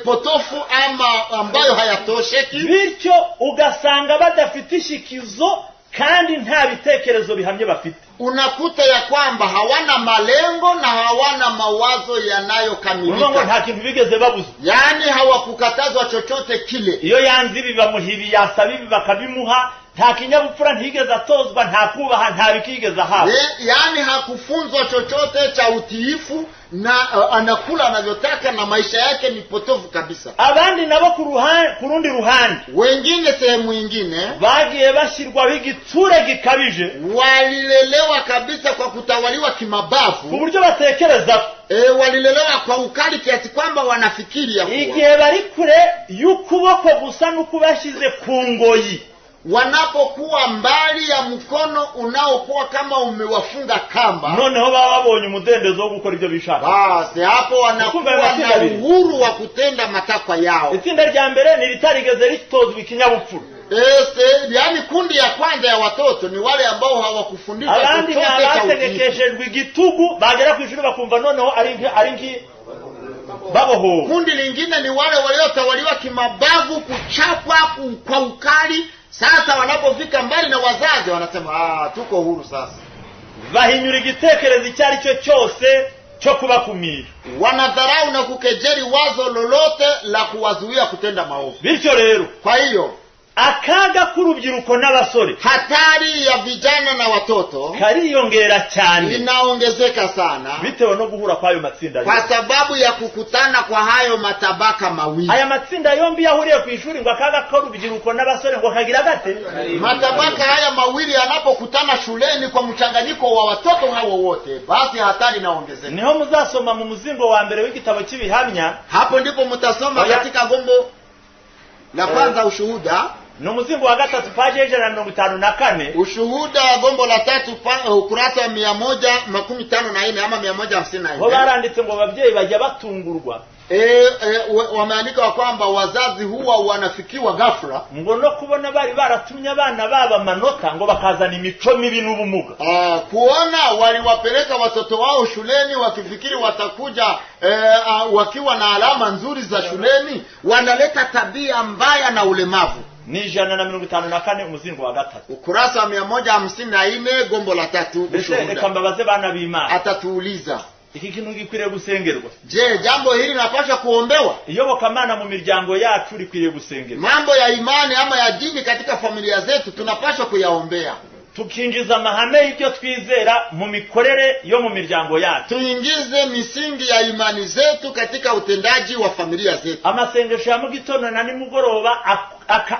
Speaker 2: potofu ama ambayo hayatosheki,
Speaker 1: bityo ugasanga badafite ishikizo kandi nta bitekerezo bihamye bafite.
Speaker 2: Unakuta ya kwamba hawana malengo na hawana mawazo yanayokamilika.
Speaker 1: Mungu nta kintu bigeze babuza,
Speaker 2: yani hawakukatazwa chochote kile.
Speaker 1: Iyo yanzi bibamuhibi yasabibi bakabimuha, nta kinyabupfura ntigeze atozwa, nta kubaha, nta bikigeze hapo.
Speaker 2: Yani hakufunzwa chochote cha utiifu na anakula anavyotaka na maisha yake ni potofu kabisa.
Speaker 1: Abandi nabo kurundi ruhande,
Speaker 2: wengine sehemu nyingine
Speaker 1: bagiye bashirwa bigiture gikabije,
Speaker 2: walilelewa kabisa kwa kutawaliwa kimabavu,
Speaker 1: ku buryo batekereza,
Speaker 2: walilelewa kwa ukali kiasi kwamba wanafikiri ya kuwa
Speaker 1: igihe bari kure y'ukuboko gusa n'ukubashize ku ngoyi,
Speaker 2: wanapokuwa mbali ya mkono unaokuwa kama umewafunga kamba,
Speaker 1: noneho baba babonye umudendezo wo gukora ibyo bishaka.
Speaker 2: Basi hapo wanakuwa na uhuru wa kutenda matakwa yao.
Speaker 1: Itsinda rya mbere ni ritarigeze ritozwa ikinyabupfura.
Speaker 2: Yani kundi ya kwanza ya watoto ni wale ambao hawakufundishwa
Speaker 1: chochote cha utiifu. Abategekeshejwe igitugu bagera ku ishuri bakumva noneho ari nki baboho.
Speaker 2: Kundi lingine ni wale waliotawaliwa kimabavu, kuchapwa kwa ukali. Sasa wanapofika mbali na wazazi wanasema tuko huru sasa.
Speaker 1: Bahinyura igitekerezo icyari cyo cyose cyo kubakumira.
Speaker 2: Wanadharau na kukejeli wazo lolote la kuwazuia kutenda maovu.
Speaker 1: Bityo rero,
Speaker 2: kwa hiyo
Speaker 1: akaga k'urubyiruko n'abasore,
Speaker 2: hatari ya vijana na watoto
Speaker 1: kariyongera cyane,
Speaker 2: inaongezeka sana
Speaker 1: bitewe no guhura kwa ayo matsinda,
Speaker 2: kwa sababu ya kukutana kwa hayo matabaka mawili.
Speaker 1: Aya matsinda yombi yahuriye ku ishuri ngo akaga k'urubyiruko n'abasore ngo kagira gate.
Speaker 2: Matabaka haya mawili yanapokutana shuleni kwa mchanganyiko wa watoto hao wote, basi hatari inaongezeka.
Speaker 1: Niho muzasoma mu muzingo wa mbere w'igitabo cy'ibihamya,
Speaker 2: hapo ndipo mtasoma katika gombo la kwanza ushuhuda
Speaker 1: ni umuzingo wa gatatu paje 154.
Speaker 2: Ushuhuda gombo la 3 ukurasa 154 ama 154.
Speaker 1: Ho baranditse ngo ababyeyi bajya batungurwa.
Speaker 2: Wameandika kwamba wazazi huwa wanafikiwa ghafla
Speaker 1: ngo no kubona bari baratumye abana baba manota ngo bakazana imico mibi n'ubumuga.
Speaker 2: Kuona waliwapeleka watoto wao shuleni wakifikiri watakuja wakiwa na alama nzuri za shuleni, wanaleta tabia mbaya na ulemavu.
Speaker 1: Ni 154 umuzingo wa gatatu
Speaker 2: ukurasa 154 gombo la 3.
Speaker 1: Ushuhuda kamba baze bana b'Imana
Speaker 2: atatuuliza
Speaker 1: iki kintu gikwiriye gusengerwa.
Speaker 2: Je, jambo hili linapaswa kuombewa?
Speaker 1: Iyobokamana mu miryango yacu likwiriye gusengerwa.
Speaker 2: Mambo ya imani ama ya dini katika familia zetu tunapaswa kuyaombea.
Speaker 1: Tukinjiza mahame y'ibyo twizera mu mikorere yo mu miryango yacu.
Speaker 2: Tuingize misingi ya imani zetu katika utendaji wa familia zetu.
Speaker 1: Amasengesho ya mu gitondo na nimugoroba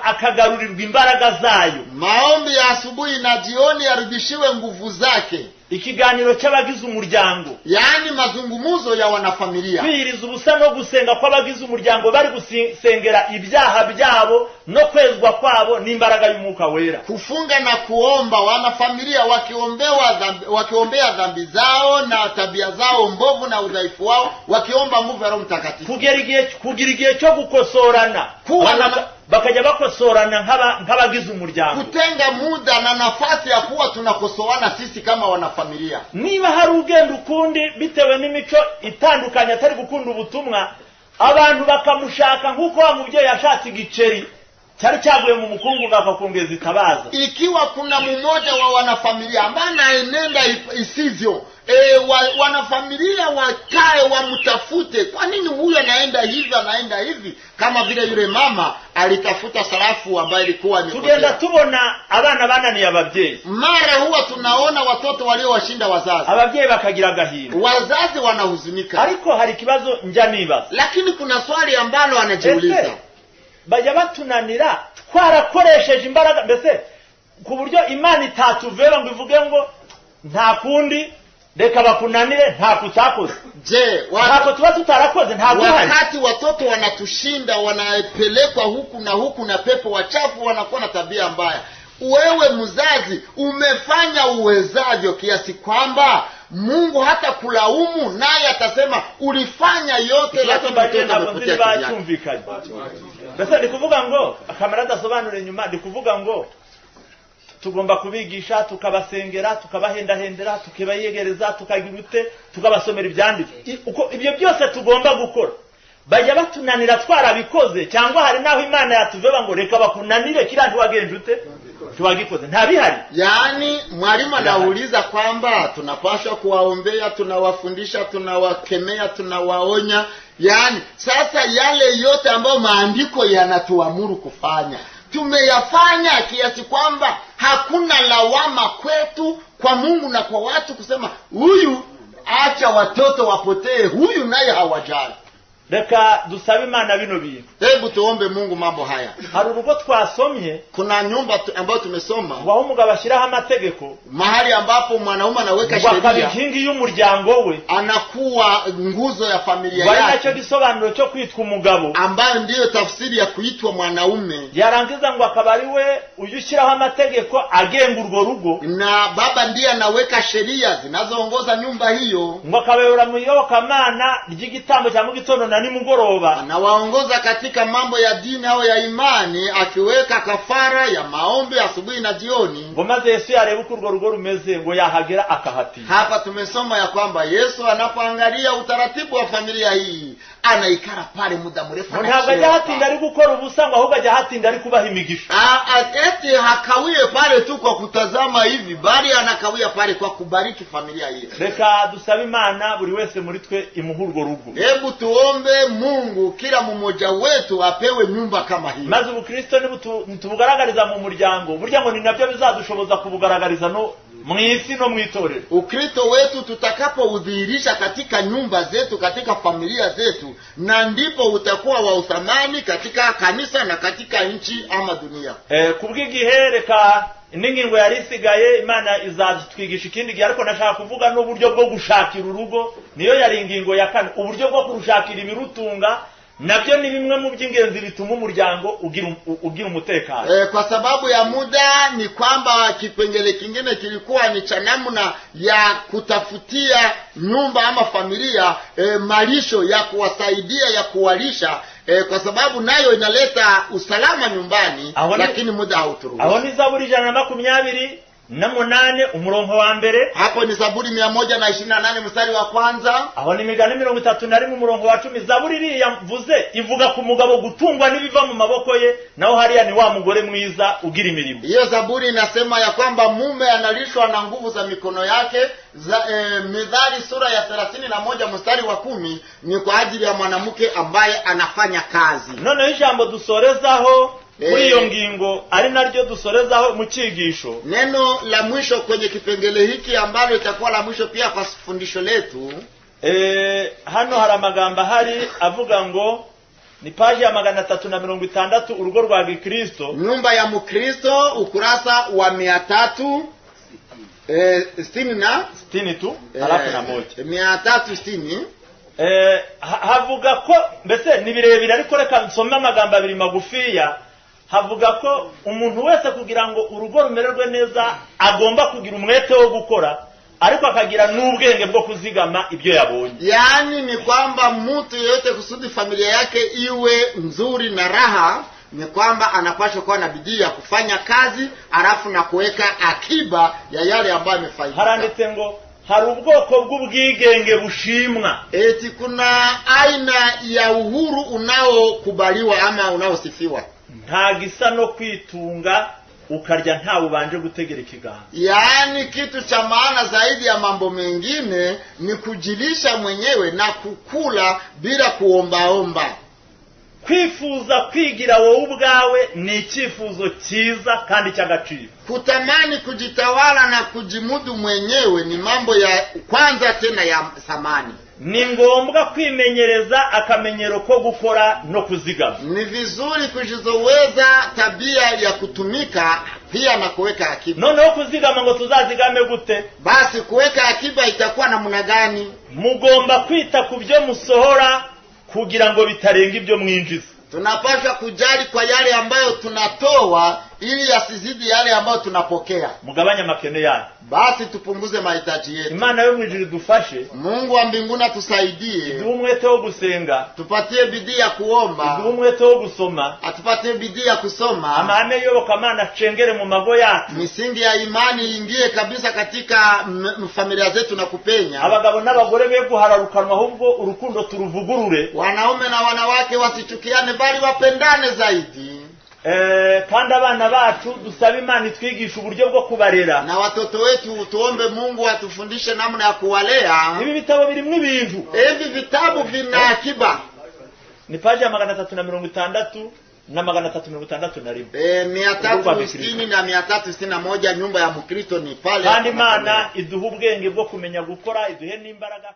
Speaker 1: akagarurirwa imbaraga zayo.
Speaker 2: Maombi ya asubuhi na jioni yarudishiwe nguvu zake.
Speaker 1: Ikiganiro cy'abagize umuryango,
Speaker 2: yani mazungumuzo ya wanafamilia.
Speaker 1: Kwiriza ubusa no gusenga kw'abagize umuryango bari gusengera ibyaha byabo no kwezwa kwabo n'imbaraga y'Umwuka Wera.
Speaker 2: Kufunga na kuomba wanafamilia wakiombea dhambi zao na tabia zao mbovu na udhaifu wao, wakiomba nguvu ya Roho Mtakatifu.
Speaker 1: Kugira igihe cyo gukosorana, bakajya bakosorana nk'abagize umuryango.
Speaker 2: Kutenga muda na nafasi ya kuwa tunakosoana sisi kama wanafamilia.
Speaker 1: Niba hari ugenda ukundi bitewe n'imico itandukanye atari gukunda ubutumwa, abantu bakamushaka nkuko wa mubyeyi yashatse igiceri cyari cyaguye mu mukungu bakakongeza itabaza.
Speaker 2: Ikiwa kuna mmoja wa wanafamilia ambaye anaenenda isivyo, wanafamilia wakae wamtafute. Kwa nini huyu anaenda hivi kama vile yule mama alitafuta sarafu ambayo ilikuwa imepotea.
Speaker 1: Tugenda tubona abana bananiye ababyeyi.
Speaker 2: Mara huwa tunaona watoto waliowashinda wazazi.
Speaker 1: Ababyeyi bakagira gahinda.
Speaker 2: Wazazi wanahuzunika.
Speaker 1: Ariko hari kibazo njya nibaza.
Speaker 2: Lakini kuna swali ambalo anajiuliza.
Speaker 1: Bajya batunanira twarakoresheje imbaraga mbese ku buryo Imana itatuvera ngo ivuge ngo nta kundi reka bakunanire nta kutakoze.
Speaker 2: Je,
Speaker 1: wako tuba tutarakoze nta guhari.
Speaker 2: Wakati watoto wanatushinda, wanapelekwa huku na pepo wachafu, wanakuwa na tabia mbaya, wewe mzazi umefanya uwezavyo kiasi kwamba Mungu hata kulaumu, naye atasema ulifanya yote lakini mtoto amepotea kivyake.
Speaker 1: Bese ndikuvuga ngo akamara dasobanure nyuma, ndikuvuga ngo tugomba kubigisha, tukabasengera, tukabahendahendera, tukibayegereza, tukagirute, tukabasomera ibyanditswe. Uko ibyo byose tugomba gukora. Bajya batunanira twarabikoze, cyangwa hari naho Imana yatuveba ngo reka bakunanire kira ntiwagenje ute tuwagikoze nta bihari.
Speaker 2: Yani mwalimu anauliza kwamba tunapaswa kuwaombea, tunawafundisha, tunawakemea, tunawaonya. Yani sasa yale yote ambayo maandiko yanatuamuru kufanya tumeyafanya kiasi kwamba hakuna lawama kwetu kwa Mungu na kwa watu kusema huyu acha watoto wapotee, huyu naye hawajali.
Speaker 1: Reka dusabe Imana bino bintu.
Speaker 2: Hebu tuombe Mungu mambo haya.
Speaker 1: Hari urugo twasomye,
Speaker 2: kuna nyumba ambayo tumesoma
Speaker 1: waho umugabo ashiraho amategeko,
Speaker 2: mahali ambapo mwanaume anaweka sheria,
Speaker 1: wakabikingi y'umuryango we,
Speaker 2: anakuwa nguzo ya familia
Speaker 1: yake.
Speaker 2: Wala
Speaker 1: cyo gisobanuro cyo kwitwa umugabo,
Speaker 2: ambayo ndiyo tafsiri ya kuitwa mwanaume.
Speaker 1: Yarangiza ngo akabari we uyushyiraho amategeko agenga urwo rugo,
Speaker 2: na baba ndiye anaweka sheria zinazoongoza nyumba hiyo.
Speaker 1: Ngo akabera mu yobokamana ry'igitambo cya mu gitondo na nimugoroba,
Speaker 2: anawaongoza katika mambo ya dini au ya imani, akiweka kafara ya maombi asubuhi na jioni.
Speaker 1: Ngo maze Yesu yareba uko urwo rugo rumeze, ngo yahagera akahati.
Speaker 2: Hapa tumesoma ya kwamba Yesu anapoangalia utaratibu wa familia hii, anaikara pale muda mrefu.
Speaker 1: Ntabwo ajya hatinda ari gukora ubusa, ngo ahubwo ajya hatinda ari kubaha imigisha.
Speaker 2: Eti hakawie pale tu kwa kutazama hivi, bali anakawia pale kwa kubariki familia hii.
Speaker 1: Reka dusabe Imana buri wese muri twe imuhurwo rugo.
Speaker 2: Hebu tuombe Mungu kila mmoja wetu apewe nyumba kama hii.
Speaker 1: Maze ubukristo nitubugaragariza mu muryango, burya ngo ni nabyo bizadushoboza kubugaragariza no mwisi no mwitorero.
Speaker 2: Ukristo wetu tutakapoudhihirisha katika nyumba zetu, katika familia zetu, na ndipo utakuwa wa uthamani katika kanisa na katika nchi ama dunia.
Speaker 1: Kubw'igihe reka ningingo yari isigaye Imana izatwigisha ikindi gihe, ariko nashaka kuvuga n'uburyo bwo gushakira urugo. Niyo yari ingingo ya kane, uburyo bwo kurushakira ibirutunga nabyo ni bimwe mu by'ingenzi bituma umuryango ugira umutekano.
Speaker 2: Kwa sababu ya muda ni kwamba kipengele kingine kilikuwa ni cha namna ya kutafutia nyumba ama familia malisho ya kuwasaidia, ya kuwalisha, kwa sababu nayo inaleta usalama nyumbani, lakini muda hauturuhusu.
Speaker 1: Aho ni Zaburi 128 umurongo wa mbere.
Speaker 2: Hapo ni Zaburi 128 mstari wa kwanza.
Speaker 1: Aho ni Imigani 31 umurongo wa 10. Zaburi iri yavuze ivuga ku mugabo gutungwa n'ibiva mu maboko ye, naho hariya ni wa mugore mwiza ugira imirimo.
Speaker 2: Hiyo Zaburi inasema ya kwamba mume analishwa na nguvu za mikono yake. Mithali sura ya 31 mstari wa 10 ni kwa ajili ya mwanamke ambaye anafanya kazi.
Speaker 1: None ijambo dusorezaho kuri iyo ngingo ari naryo dusorezaho mu cyigisho,
Speaker 2: neno la mwisho kwenye kipengele hiki ambalo itakuwa la mwisho pia kwa fundisho letu,
Speaker 1: hano hari amagambo hari avuga ngo ni page ya 360 urugo rwa Gikristo,
Speaker 2: nyumba ya Mkristo, ukurasa wa 360
Speaker 1: havuga ko mbese ni birebire ariko reka nsome amagambo abiri magufiya. Havuga ko umuntu wese kugira ngo urugo rumererwe neza agomba kugira umwete wo gukora, ariko akagira n'ubwenge bwo kuzigama ibyo yabonye.
Speaker 2: Yani ni kwamba mtu yeyote kusudi familia yake iwe nzuri na raha, ni kwamba anapaswa kuwa na bidii ya kufanya kazi, alafu na kuweka akiba ya yale ambayo amefaidika.
Speaker 1: Haranditse ngo hari ubwoko bw'ubwigenge bushimwa.
Speaker 2: Eti kuna aina ya uhuru unaokubaliwa ama unaosifiwa.
Speaker 1: Nta gisa no kwitunga ukarya nta ubanje gutegera ikiganza.
Speaker 2: Yani kitu cha maana zaidi ya mambo mengine ni kujilisha mwenyewe na kukula bila kuombaomba.
Speaker 1: Kwifuza kwigira wowe ubwawe ni icyifuzo cyiza kandi cy'agaciro.
Speaker 2: Kutamani kujitawala na kujimudu mwenyewe ni mambo ya kwanza tena ya thamani.
Speaker 1: Ni ngombwa kwimenyereza akamenyero ko gukora no kuzigama.
Speaker 2: Ni vizuri kujizoweza tabia ya kutumika pia na kuweka akiba.
Speaker 1: Noneho kuzigama ngo tuzazigame gute?
Speaker 2: Basi kuweka akiba itakuwa namna gani?
Speaker 1: Mugomba kwita ku byo musohora kugira ngo bitarenga ibyo mwinjiza.
Speaker 2: Tunapaswa kujali kwa yale ambayo tunatoa ili yasizidi yale ambayo tunapokea.
Speaker 1: Mugabanya makene yanyu.
Speaker 2: Basi tupunguze mahitaji yetu.
Speaker 1: Imana yo mwijuru dufashe.
Speaker 2: Mungu wa mbinguni atusaidie.
Speaker 1: Iduhe umwete wo gusenga.
Speaker 2: Tupatie bidii ya kuomba.
Speaker 1: Iduhe umwete wo gusoma.
Speaker 2: Atupatie bidii ya kusoma.
Speaker 1: Amahame yobokamana cengere mu mago yacu.
Speaker 2: Misingi ya imani ingie kabisa katika familia zetu na kupenya.
Speaker 1: Abagabo n'abagore be guhararukanwa ahubwo urukundo turuvugurure.
Speaker 2: Wanaume na wanawake wasichukiane bali wapendane zaidi.
Speaker 1: Kandi abana bacu dusaba Imana itwigisha uburyo bwo kubarera.
Speaker 2: Na watoto wetu tuombe Mungu atufundishe namna ya kuwalea.
Speaker 1: Ibi bitabo birimwe ibintu.
Speaker 2: Hivi vitabu vina akiba.
Speaker 1: Ni page ya 360 na 361.
Speaker 2: 360 na 361 nyumba ya Mkristo ni pale.
Speaker 1: Kandi Imana iduha ubwenge bwo kumenya gukora, iduhe n'imbaraga.